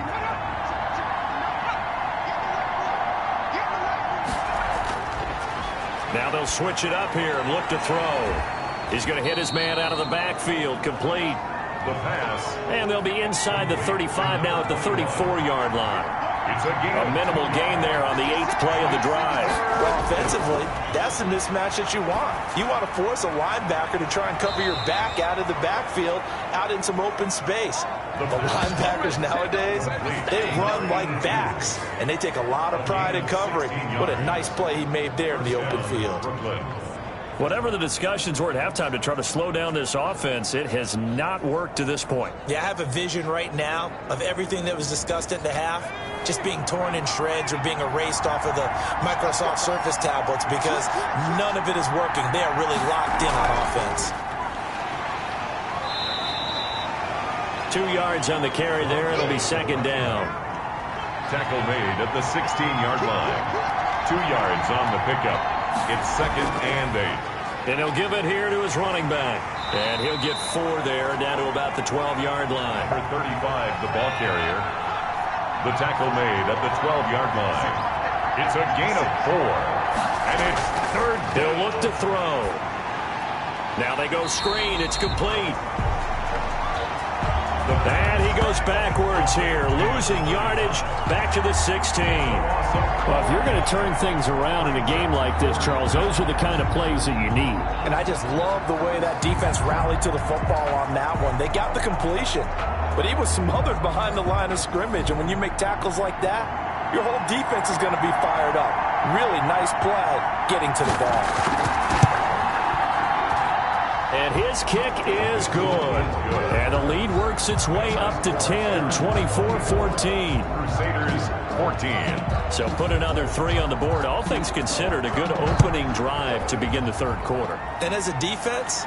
Now they'll switch it up here and look to throw. He's going to hit his man out of the backfield, complete. The pass. And they'll be inside the 35 now at the 34-yard line. It's a minimal gain there on the 8th play of the drive. Well, offensively, that's the mismatch that you want. You want to force a linebacker to try and cover your back out of the backfield, out in some open space. The linebackers nowadays, they run like backs, and they take a lot of pride in covering. What a nice play he made there in the open field. Whatever the discussions were at halftime to try to slow down this offense, it has not worked to this point. Yeah, I have a vision right now of everything that was discussed at the half just being torn in shreds or being erased off of the Microsoft Surface tablets because none of it is working. They are really locked in on offense. 2 yards on the carry there. It'll be 2nd down. Tackle made at the 16-yard line. 2 yards on the pickup. It's 2nd and 8. And he'll give it here to his running back. And he'll get 4 there, down to about the 12-yard line. Number 35, the ball carrier. The tackle made at the 12-yard line. It's a gain of 4. And it's 3rd down. They'll look to throw. Now they go screen. It's complete. And he goes backwards here, losing yardage back to the 16. Well, if you're going to turn things around in a game like this, Charles, those are the kind of plays that you need. And I just love the way that defense rallied to the football on that one. They got the completion, but he was smothered behind the line of scrimmage. And when you make tackles like that, your whole defense is going to be fired up. Really nice play getting to the ball. And his kick is good. And the lead works its way up to 10, 24-14. Crusaders 14. So put another 3 on the board. All things considered, a good opening drive to begin the third quarter. And as a defense,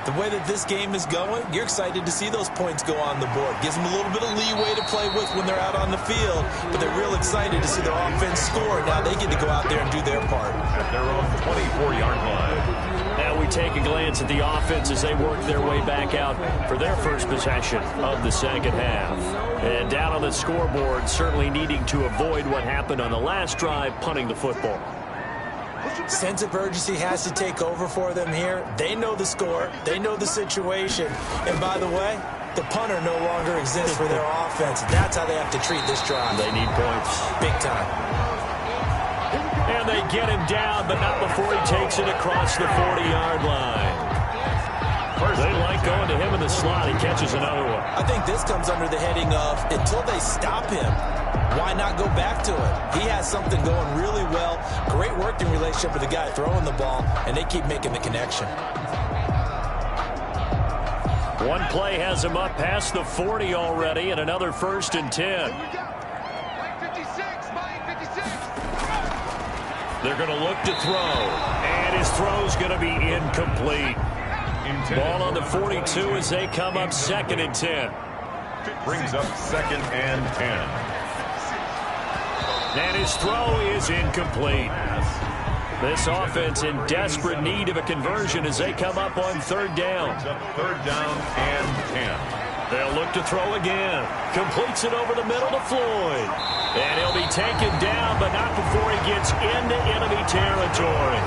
the way that this game is going, you're excited to see those points go on the board. Gives them a little bit of leeway to play with when they're out on the field, but they're real excited to see their offense score. Now they get to go out there and do their part. At their own 24-yard line. Now we take a glance at the offense as they work their way back out for their first possession of the second half. And down on the scoreboard, certainly needing to avoid what happened on the last drive, punting the football. Sense of urgency has to take over for them here. They know the score. They know the situation. And by the way, the punter no longer exists for their offense. That's how they have to treat this drive. They need points. Big time. And they get him down, but not before he takes it across the 40-yard line. They like going to him in the slot. He catches another one. I think this comes under the heading of until they stop him, why not go back to it? He has something going really well. Great working relationship with the guy throwing the ball, and they keep making the connection. One play has him up past the 40 already, and another 1st and 10. They're going to look to throw, and his throw's going to be incomplete. Ball on the 42 as they come up 2nd and 10. Brings up 2nd and 10. And his throw is incomplete. This offense in desperate need of a conversion as they come up on 3rd down. 3rd down and 10. They'll look to throw again. Completes it over the middle to Floyd. And he'll be taken down, but not before he gets into enemy territory.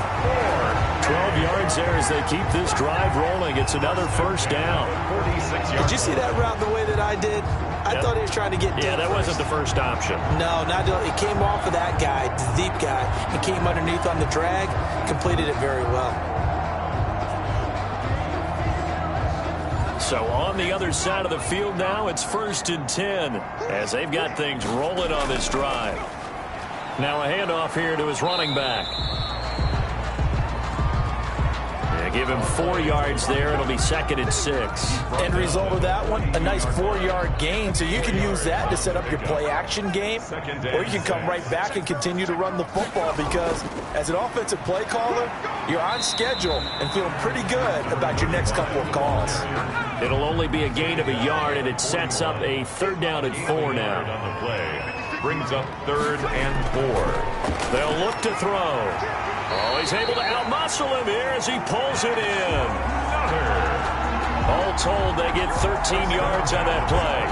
12 yards there as they keep this drive rolling. It's another 1st down. 46 yards. Did you see that route the way that I did? I thought he was trying to get deep. Yeah, that wasn't the first option. No, not it came off of that guy, the deep guy. He came underneath on the drag, completed it very well. So on the other side of the field now, it's 1st and 10 as they've got things rolling on this drive. Now a handoff here to his running back. Give him 4 yards there. It'll be 2nd and 6. End result of that one, a nice 4-yard gain. So you can use that to set up your play-action game, or you can come right back and continue to run the football because as an offensive play caller, you're on schedule and feeling pretty good about your next couple of calls. It'll only be a gain of a yard, and it sets up a 3rd down and 4 now. On the play. Brings up 3rd and 4. They'll look to throw. Oh, he's able to outmuscle him here as he pulls it in. All told, they get 13 yards on that play.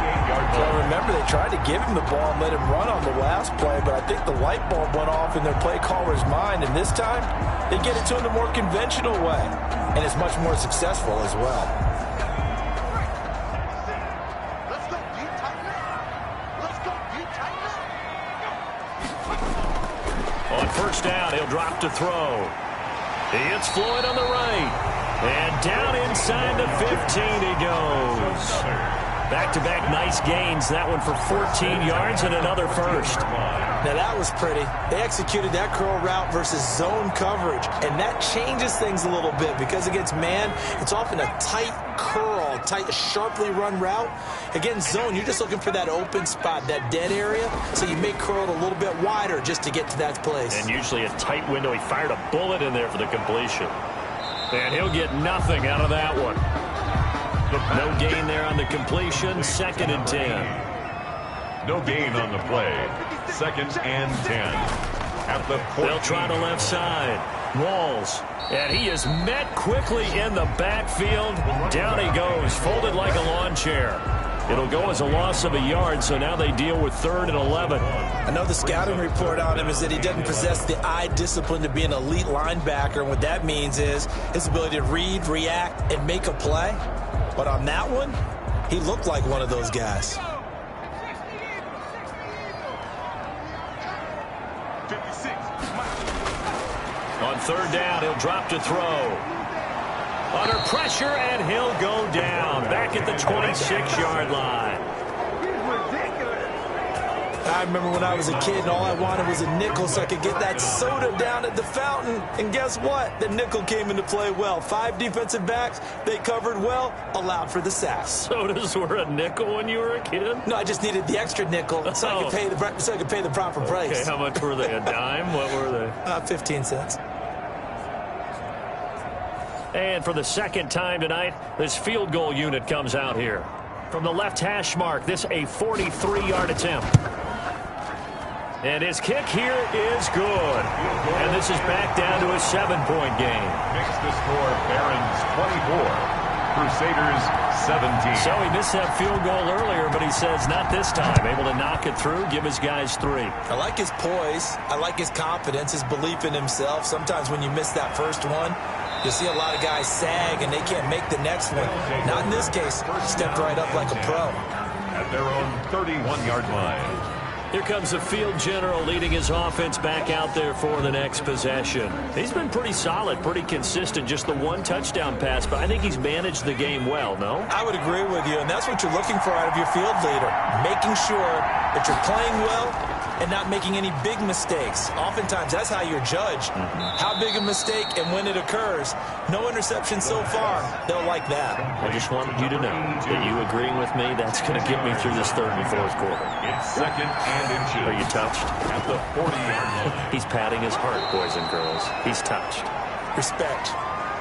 Well, remember, they tried to give him the ball and let him run on the last play, but I think the light bulb went off in their play caller's mind, and this time, they get it to him the more conventional way, and it's much more successful as well. On 1st down, he'll drop to throw. He hits Floyd on the right. And down inside the 15 he goes. Back-to-back nice gains. That one for 14 yards and another 1st. Now that was pretty. They executed that curl route versus zone coverage, and that changes things a little bit because against man, it's often a tight curl, tight, sharply run route. Against zone, you're just looking for that open spot, that dead area, so you make curl a little bit wider just to get to that place. And usually a tight window. He fired a bullet in there for the completion. And he'll get nothing out of that one. No gain there on the completion. 2nd and 10. No gain on the play. 2nd and 10. At the 14. They'll try the left side. Walls. And he is met quickly in the backfield. Down he goes, folded like a lawn chair. It'll go as a loss of a yard, so now they deal with 3rd and 11. I know the scouting report on him is that he doesn't possess the eye discipline to be an elite linebacker, and what that means is his ability to read, react, and make a play. But on that one, he looked like one of those guys. On 3rd down, he'll drop to throw. Under pressure, and he'll go down. Back at the 26-yard line. I remember when I was a kid and all I wanted was a nickel so I could get that soda down at the fountain. And guess what? The nickel came into play well. 5 defensive backs, they covered well, allowed for the sacks. Sodas were a nickel when you were a kid? No, I just needed the extra nickel so I could pay the proper price. Okay, how much were they? A dime? What were they? 15 cents. And for the second time tonight, this field goal unit comes out here. From the left hash mark, this a 43-yard attempt. And his kick here is good. And this is back down to a 7-point game. Makes the score Barons 24. Crusaders 17. So he missed that field goal earlier, but he says not this time. Able to knock it through, give his guys 3. I like his poise. I like his confidence, his belief in himself. Sometimes when you miss that first one, you see a lot of guys sag and they can't make the next one. Not in this case. Stepped right up like a pro. At their own 31-yard line. Here comes the field general leading his offense back out there for the next possession. He's been pretty solid, pretty consistent, just the 1 touchdown pass, but I think he's managed the game well, no? I would agree with you, and that's what you're looking for out of your field leader, making sure that you're playing well and not making any big mistakes. Oftentimes, that's how you're judged. How big a mistake and when it occurs. No interception so far. They'll like that. I just wanted you to know that you agreeing with me, that's going to get me through this third and fourth quarter. It's 2nd and inches. Are you touched? At the 40-yard line. He's patting his heart, boys and girls. He's touched. Respect.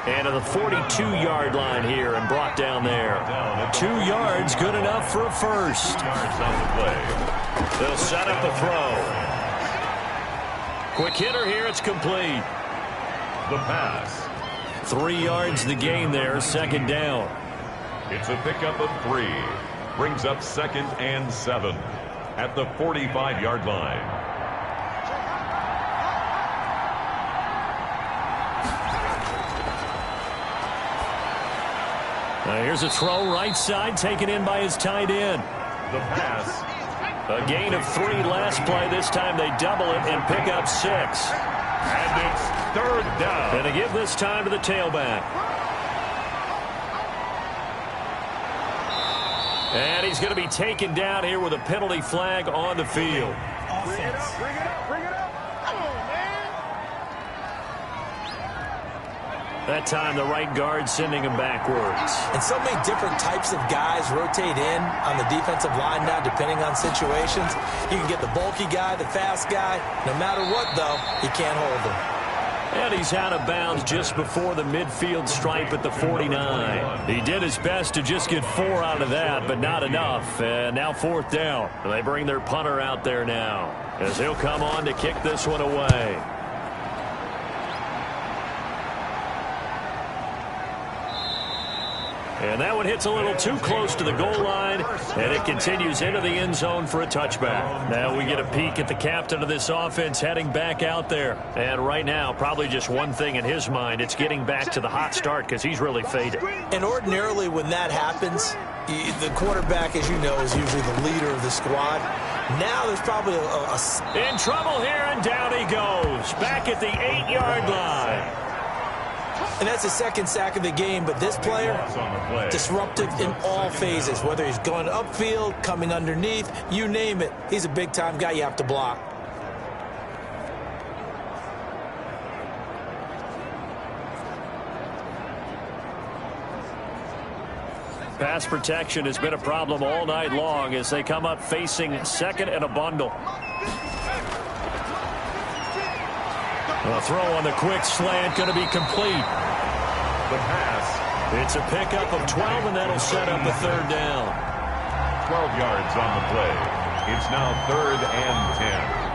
And to the 42-yard line here and brought down there. 2 yards, good enough for a first. 2 yards on the play. They'll set up a throw. Quick hitter here, it's complete. The pass. 3 yards the gain there, 2nd down. It's a pickup of 3. Brings up 2nd and 7. At the 45-yard line. Here's a throw right side taken in by his tight end. The pass. A gain of 3 last play. This time they double it and pick up 6. And it's 3rd down. And they give this time to the tailback. And he's going to be taken down here with a penalty flag on the field. Bring it up, bring it up, bring it up. Come on, man. That time the right guard sending him backwards. And so many different types of guys rotate in on the defensive line now, depending on situations. You can get the bulky guy, the fast guy. No matter what, though, you can't hold him. And he's out of bounds just before the midfield stripe at the 49. He did his best to just get 4 out of that, but not enough. And now 4th down. And they bring their punter out there now as he'll come on to kick this one away. And that one hits a little too close to the goal line, and it continues into the end zone for a touchback. Now we get a peek at the captain of this offense heading back out there. And right now, probably just one thing in his mind, it's getting back to the hot start because he's really faded. And ordinarily when that happens, the quarterback, as you know, is usually the leader of the squad. Now there's probably in trouble here, and down he goes. Back at the 8-yard line. And that's the 2nd sack of the game, but this player, disruptive in all phases, whether he's going upfield, coming underneath, you name it. He's a big-time guy you have to block. Pass protection has been a problem all night long as they come up facing 2nd and a bundle. A throw on the quick slant going to be complete. The pass. It's a pickup of 12, and that'll set up a 3rd down. 12 yards on the play. It's now 3rd and 10.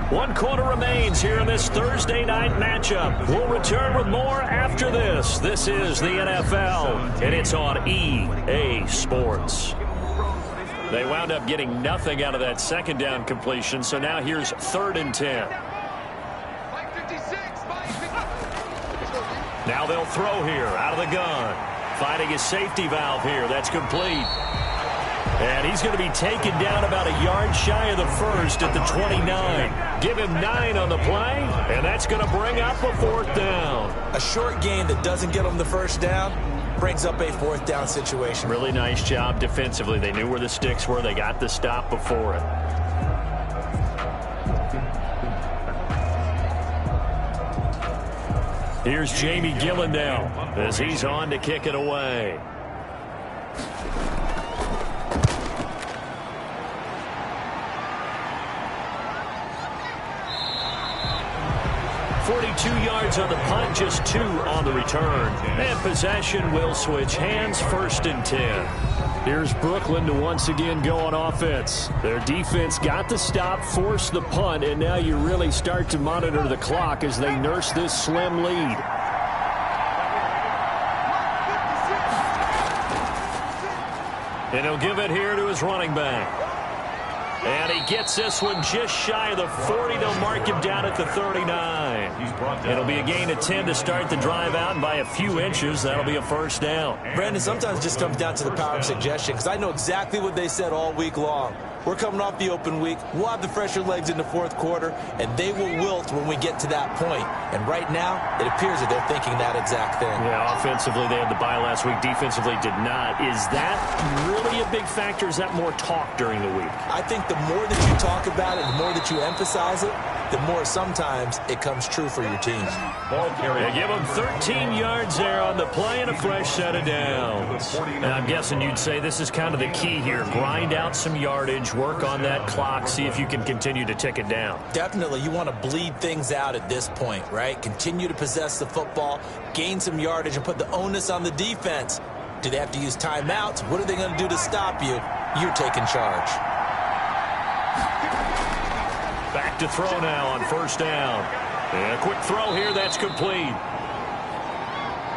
One quarter remains here in this Thursday night matchup. We'll return with more after this. This is the NFL, and it's on EA Sports. They wound up getting nothing out of that 2nd down completion, so now here's 3rd and 10. Now they'll throw here out of the gun. Finding his safety valve here. That's complete. And he's going to be taken down about a yard shy of the first at the 29. Give him 9 on the play, and that's going to bring up a 4th down. A short gain that doesn't get him the first down brings up a 4th down situation. Really nice job defensively. They knew where the sticks were. They got the stop before it. Here's Jamie Gillen now as he's on to kick it away. 42 yards on the punt, just 2 on the return. And possession will switch hands, 1st and 10. Here's Brooklyn to once again go on offense. Their defense got the stop, forced the punt, and now you really start to monitor the clock as they nurse this slim lead. And he'll give it here to his running back. And he gets this one just shy of the 40. They'll mark him down at the 39. It'll be a gain of 10 to start the drive out, and by a few inches, that'll be a 1st down. Brandon, sometimes it just comes down to the power of suggestion, because I know exactly what they said all week long. We're coming off the open week. We'll have the fresher legs in the 4th quarter, and they will wilt when we get to that point. And right now, it appears that they're thinking that exact thing. Yeah, offensively, they had the bye last week. Defensively, did not. Is that really a big factor? Is that more talk during the week? I think the more that you talk about it, the more that you emphasize it, the more sometimes it comes true for your team. They give them 13 yards there on the play and a fresh set of downs. And I'm guessing you'd say this is kind of the key here. Grind out some yardage, work on that clock, see if you can continue to tick it down. Definitely. You want to bleed things out at this point, right? Continue to possess the football, gain some yardage, and put the onus on the defense. Do they have to use timeouts? What are they going to do to stop you? You're taking charge. Back to throw now on 1st down. And a quick throw here, that's complete.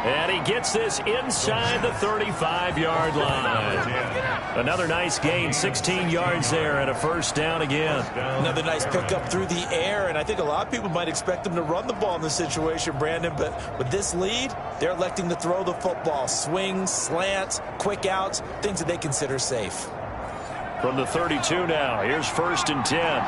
And he gets this inside the 35-yard line. Another nice gain, 16 yards there, and a 1st down again. Another nice pickup through the air, and I think a lot of people might expect them to run the ball in this situation, Brandon, but with this lead, they're electing to throw the football. Swings, slants, quick outs, things that they consider safe. From the 32 now, here's 1st and 10.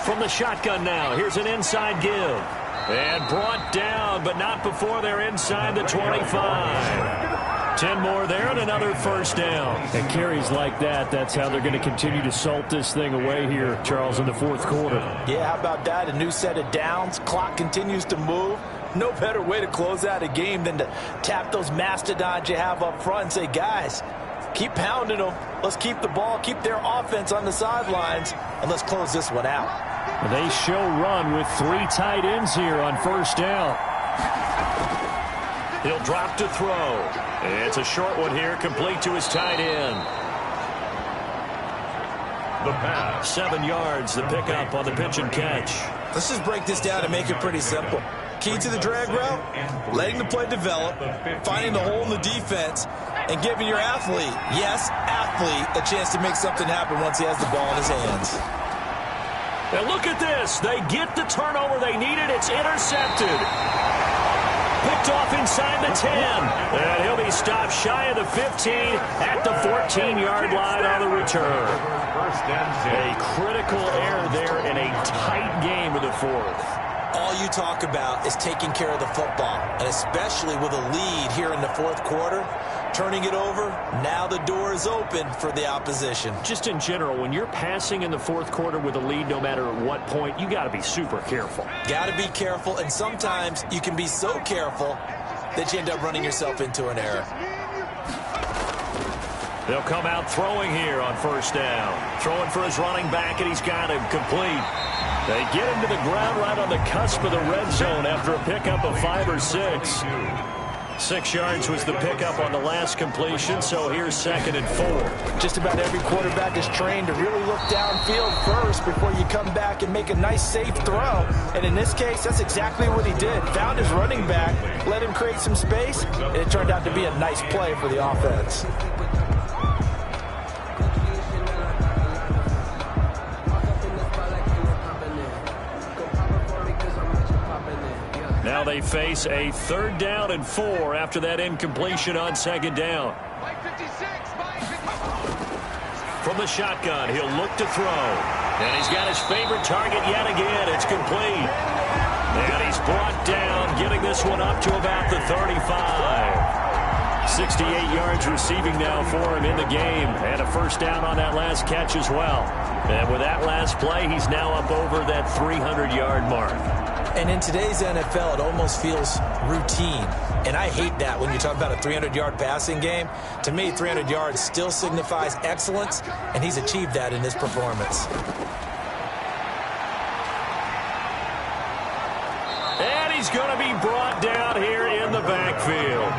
From the shotgun now, here's an inside give. And brought down, but not before they're inside the 25. 10 more there and another 1st down. And carries like that, that's how they're going to continue to salt this thing away here, Charles, in the 4th quarter. Yeah, how about that? A new set of downs. Clock continues to move. No better way to close out a game than to tap those mastodons you have up front and say, guys, keep pounding them. Let's keep the ball, keep their offense on the sidelines, and let's close this one out. They show run with 3 tight ends here on 1st down. He'll drop to throw. It's a short one here, complete to his tight end. The pass. 7 yards, the pickup on the pitch and catch. Let's just break this down and make it pretty simple. Key to the drag route, letting the play develop, finding the hole in the defense, and giving your athlete, yes, athlete, a chance to make something happen once he has the ball in his hands. And look at this. They get the turnover they needed. It's intercepted. Picked off inside the 10. And he'll be stopped shy of the 15 at the 14-yard line on the return. A critical error there in a tight game of the 4th. All you talk about is taking care of the football, and especially with a lead here in the 4th quarter, turning it over, now the door is open for the opposition. Just in general, when you're passing in the 4th quarter with a lead, no matter at what point, you got to be super careful. Got to be careful, and sometimes you can be so careful that you end up running yourself into an error. They'll come out throwing here on 1st down. Throwing for his running back, and he's got him complete. They get him to the ground right on the cusp of the red zone after a pickup of 5 or 6. 6 yards was the pickup on the last completion, so here's 2nd and 4. Just about every quarterback is trained to really look downfield first before you come back and make a nice, safe throw. And in this case, that's exactly what he did. Found his running back, let him create some space, and it turned out to be a nice play for the offense. Now they face a 3rd down and 4 after that incompletion on 2nd down. From the shotgun, he'll look to throw. And he's got his favorite target yet again. It's complete. And he's brought down, getting this one up to about the 35. 68 yards receiving now for him in the game. And a 1st down on that last catch as well. And with that last play, he's now up over that 300-yard mark. And in today's NFL, it almost feels routine. And I hate that when you talk about a 300-yard passing game. To me, 300 yards still signifies excellence, and he's achieved that in this performance. And he's going to be brought down here in the backfield.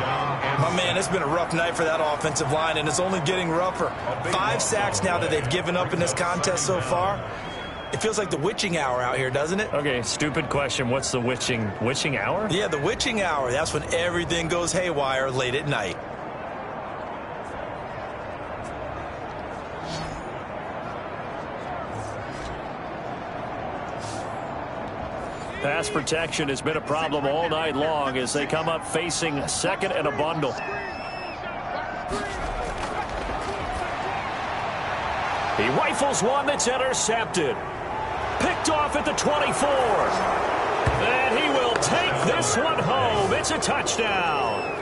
My man, it's been a rough night for that offensive line, and it's only getting rougher. 5 sacks now that they've given up in this contest so far. It feels like the witching hour out here, doesn't it? Okay, stupid question. What's the witching hour? Yeah, the witching hour. That's when everything goes haywire late at night. Pass protection has been a problem all night long as they come up facing 2nd and a bundle. He rifles one that's intercepted. Picked off at the 24. And he will take this one home. It's a touchdown.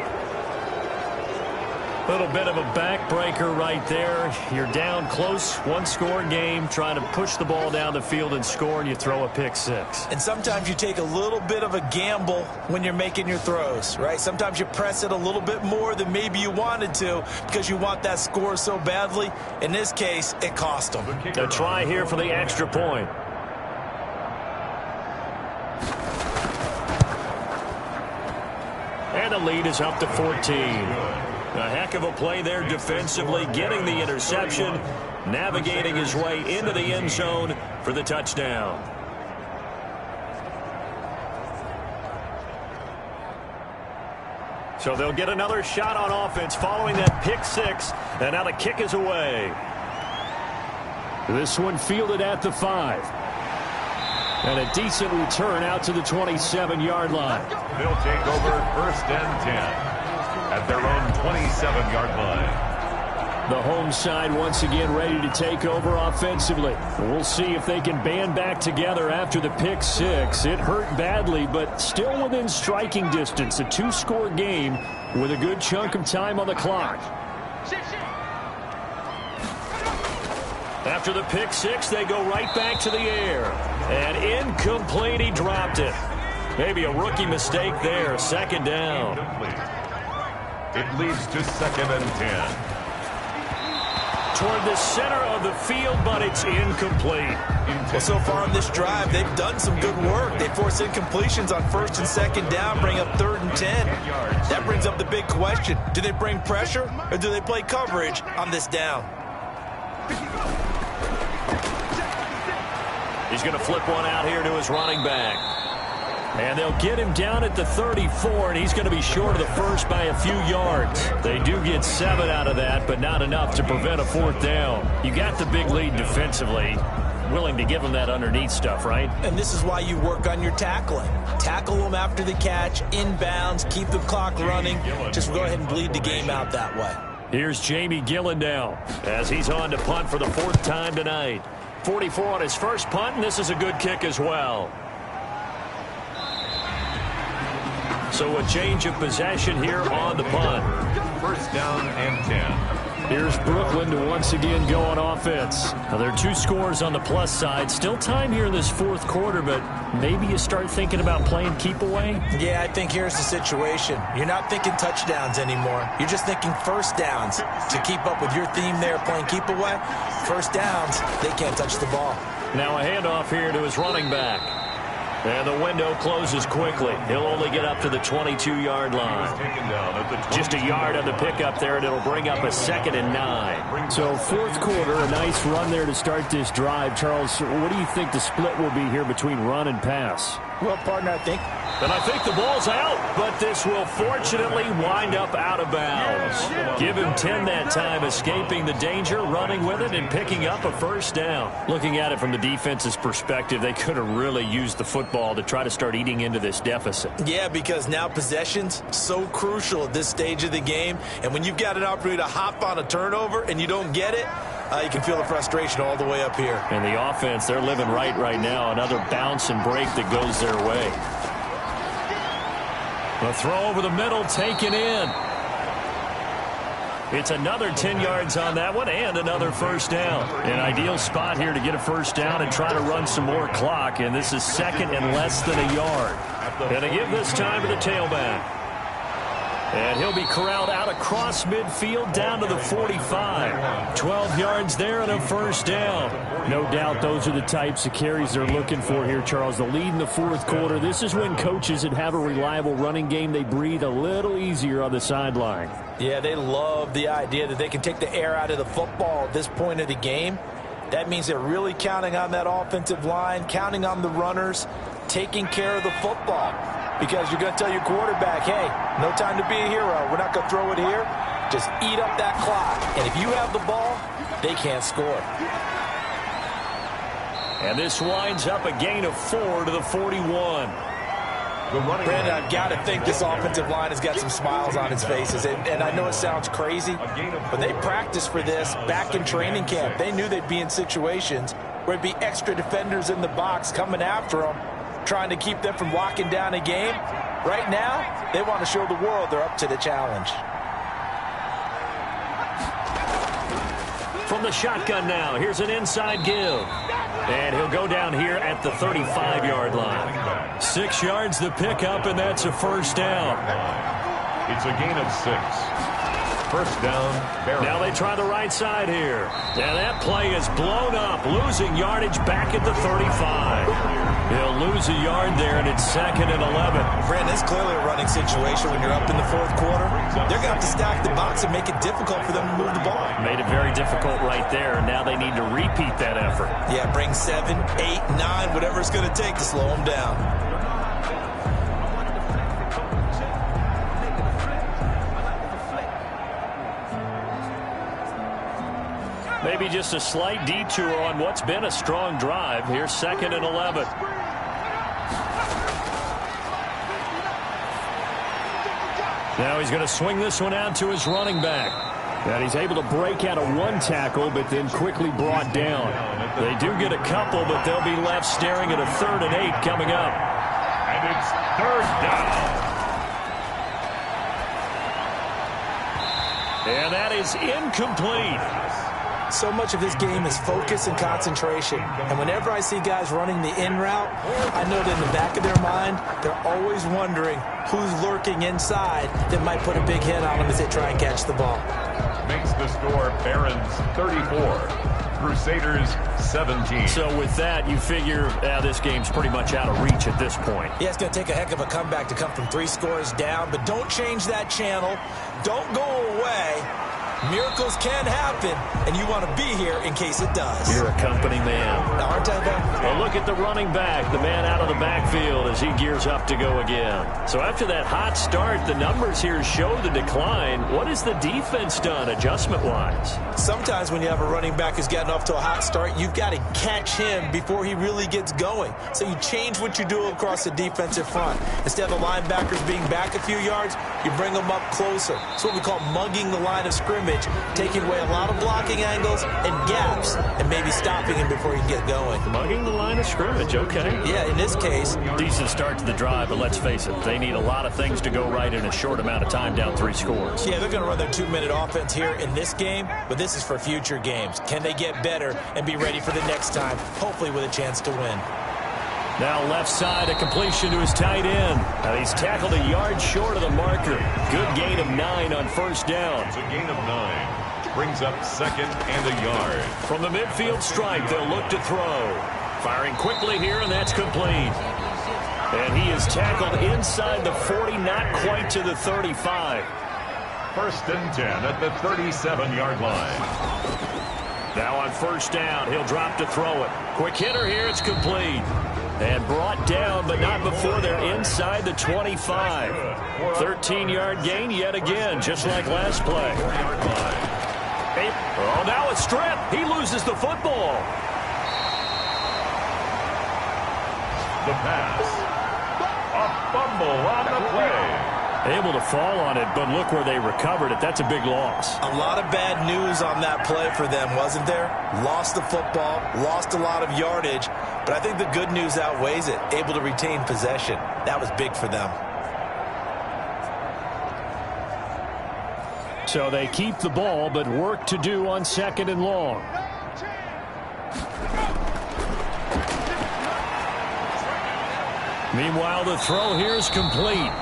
A little bit of a backbreaker right there. You're down close, 1-score game, trying to push the ball down the field and score, and you throw a pick 6. And sometimes you take a little bit of a gamble when you're making your throws, right? Sometimes you press it a little bit more than maybe you wanted to because you want that score so badly. In this case, it cost them. A try here for the extra point. And the lead is up to 14. A heck of a play there defensively, getting the interception, navigating his way into the end zone for the touchdown. So they'll get another shot on offense following that pick 6, and now the kick is away. This one fielded at the 5. And a decent return out to the 27-yard line. They'll take over 1st and 10. At their own 27-yard line. The home side once again ready to take over offensively. We'll see if they can band back together after the pick 6. It hurt badly, but still within striking distance. A 2-score game with a good chunk of time on the clock. After the pick 6, they go right back to the air. And incomplete, he dropped it. Maybe a rookie mistake there, 2nd down. It leads to 2nd and 10. Toward the center of the field, but it's incomplete. Well, so far on this drive, they've done some good work. They force incompletions on 1st and 2nd down, bring up 3rd and 10. That brings up the big question. Do they bring pressure or do they play coverage on this down? He's going to flip one out here to his running back. And they'll get him down at the 34, and he's going to be short of the 1st by a few yards. They do get 7 out of that, but not enough to prevent a 4th down. You got the big lead defensively. Willing to give them that underneath stuff, right? And this is why you work on your tackling. Tackle them after the catch, inbounds, keep the clock running. Just go ahead and bleed the game out that way. Here's Jamie Gillen now as he's on to punt for the 4th time tonight. 44 on his first punt, and this is a good kick as well. So a change of possession here on the punt. 1st down and 10. Here's Brooklyn to once again go on offense. Now there are 2 scores on the plus side. Still time here in this 4th quarter, but maybe you start thinking about playing keep away? Yeah, I think here's the situation. You're not thinking touchdowns anymore. You're just thinking 1st downs. To keep up with your theme there, playing keep away, 1st downs, they can't touch the ball. Now a handoff here to his running back. And the window closes quickly. He'll only get up to the 22-yard line. Just a yard on the pickup there, and it'll bring up a 2nd and 9. So 4th quarter, a nice run there to start this drive. Charles, what do you think the split will be here between run and pass? Well, partner, I think. And I think the ball's out, but this will fortunately wind up out of bounds. Give him 10 that time, escaping the danger, running with it, and picking up a first down. Looking at it from the defense's perspective, they could have really used the football to try to start eating into this deficit. Yeah, because now possession's so crucial at this stage of the game. And when you've got an opportunity to hop on a turnover and you don't get it, you can feel the frustration all the way up here. And the offense, they're living right now. Another bounce and break that goes their way. The throw over the middle taken in. It's another 10 yards on that one and another first down. An ideal spot here to get a first down and try to run some more clock. And this is second and less than a yard. And they give this time to the tailback. And he'll be corralled out across midfield down to the 45. 12 yards there and a first down. No doubt those are the types of carries they're looking for here, Charles. The lead in the fourth quarter. This is when coaches that have a reliable running game, they breathe a little easier on the sideline. Yeah, they love the idea that they can take the air out of the football at this point of the game. That means they're really counting on that offensive line, counting on the runners, taking care of the football. Because you're going to tell your quarterback, hey, no time to be a hero. We're not going to throw it here. Just eat up that clock. And if you have the ball, they can't score. And this winds up a gain of 4 to the 41. Brandon, I've got to think this offensive line has got some smiles on its faces. And I know it sounds crazy, but they practiced for this back in training camp. They knew they'd be in situations where it'd be extra defenders in the box coming after them, trying to keep them from locking down a game. Right now, they want to show the world they're up to the challenge. From the shotgun now, here's an inside give. And he'll go down here at the 35-yard line. 6 yards the pickup, and that's a first down. It's a gain of 6. First down, Barron. Now they try the right side here. And that play is blown up, losing yardage back at the 35. He'll lose a yard there, and it's second and 11. Brandon, it's clearly a running situation when you're up in the fourth quarter. They're going to have to stack the box and make it difficult for them to move the ball. Made it very difficult right there, and now they need to repeat that effort. Yeah, bring 7, 8, 9, whatever it's going to take to slow them down. Maybe just a slight detour on what's been a strong drive. Here's second and 11. Now he's going to swing this one out to his running back. And he's able to break out of one tackle, but then quickly brought down. They do get a couple, but they'll be left staring at a 3rd and 8 coming up. And it's third down. And that is incomplete. So much of this game is focus and concentration. And whenever I see guys running the in route, I know that in the back of their mind, they're always wondering who's lurking inside that might put a big hit on them as they try and catch the ball. Makes the score Barons 34, Crusaders 17. So with that, you figure this game's pretty much out of reach at this point. Yeah, it's going to take a heck of a comeback to come from 3 scores down, but don't change that channel. Don't go away. Miracles can happen, and you want to be here in case it does. You're a company man. Aren't I, though? Well, look at the running back, the man out of the backfield as he gears up to go again. So after that hot start, the numbers here show the decline. What has the defense done adjustment-wise? Sometimes when you have a running back who's gotten off to a hot start, you've got to catch him before he really gets going. So you change what you do across the defensive front. Instead of the linebackers being back a few yards, you bring them up closer. It's what we call mugging the line of scrimmage, taking away a lot of blocking angles and gaps and maybe stopping him before he can get going. Mugging the line of scrimmage, okay. Yeah, in this case. Decent start to the drive, but let's face it, they need a lot of things to go right in a short amount of time down 3 scores. Yeah, they're going to run their 2-minute offense here in this game, but this is for future games. Can they get better and be ready for the next time, hopefully with a chance to win? Now left side, a completion to his tight end. Now he's tackled a yard short of the marker. Good gain of 9 on first down. It's a gain of 9. Brings up second and a yard. From the midfield stripe, they'll look to throw. Firing quickly here, and that's complete. And he is tackled inside the 40, not quite to the 35. First and 10 at the 37-yard line. Now on first down, he'll drop to throw it. Quick hitter here, it's complete. And brought down, but not before they're inside the 25. 13-yard gain yet again, just like last play. Oh, now a strip. He loses the football. The pass. A fumble on the play. Able to fall on it, but look where they recovered it. That's a big loss. A lot of bad news on that play for them, wasn't there? Lost the football, lost a lot of yardage, but I think the good news outweighs it. Able to retain possession. That was big for them. So they keep the ball, but work to do on 2nd and long. Meanwhile, the throw here is complete.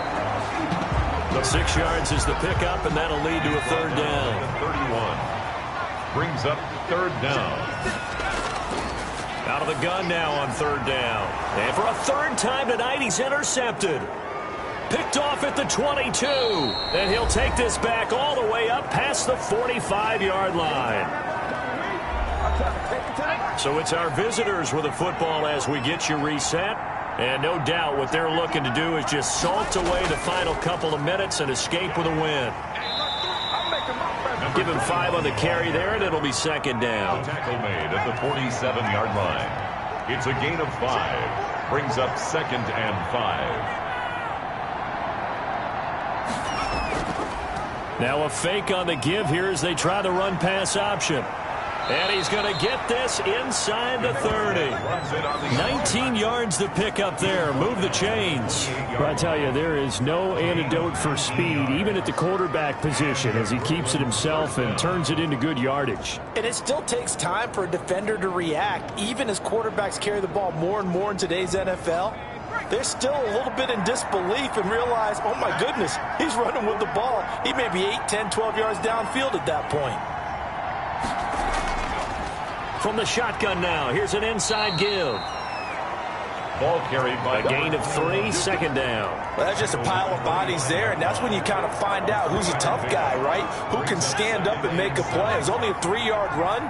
6 yards is the pickup, and that'll lead to a 3rd down. 31 brings up 3rd down. Out of the gun now on 3rd down. And for a 3rd time tonight, he's intercepted. Picked off at the 22. And he'll take this back all the way up past the 45-yard line. So it's our visitors with the football as we get you reset. And no doubt what they're looking to do is just salt away the final couple of minutes and escape with a win. Give him 5 on the carry there, and it'll be 2nd down. Tackle made at the 47-yard line. It's a gain of 5. Brings up 2nd and 5. Now a fake on the give here as they try the run-pass option. And he's going to get this inside the 30. 19 yards to pick up there. Move the chains. Well, I tell you, there is no antidote for speed, even at the quarterback position, as he keeps it himself and turns it into good yardage. And it still takes time for a defender to react, even as quarterbacks carry the ball more and more in today's NFL. They're still a little bit in disbelief and realize, oh, my goodness, he's running with the ball. He may be 8, 10, 12 yards downfield at that point. From the shotgun now, here's an inside give. Ball carried by a gain of 3, 2nd down. Well, that's just a pile of bodies there, and that's when you kind of find out who's a tough guy, right? Who can stand up and make a play. It was only a 3-yard run,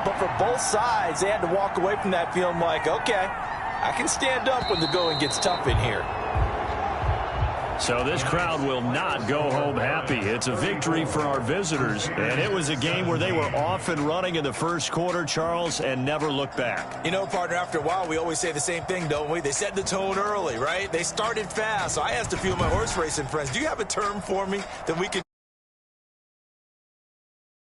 but for both sides, they had to walk away from that feeling like, okay, I can stand up when the going gets tough in here. So this crowd will not go home happy. It's a victory for our visitors. And it was a game where they were off and running in the first quarter, Charles, and never looked back. You know, partner, after a while, we always say the same thing, don't we? They set the tone early, right? They started fast. So I asked a few of my horse racing friends, do you have a term for me that we could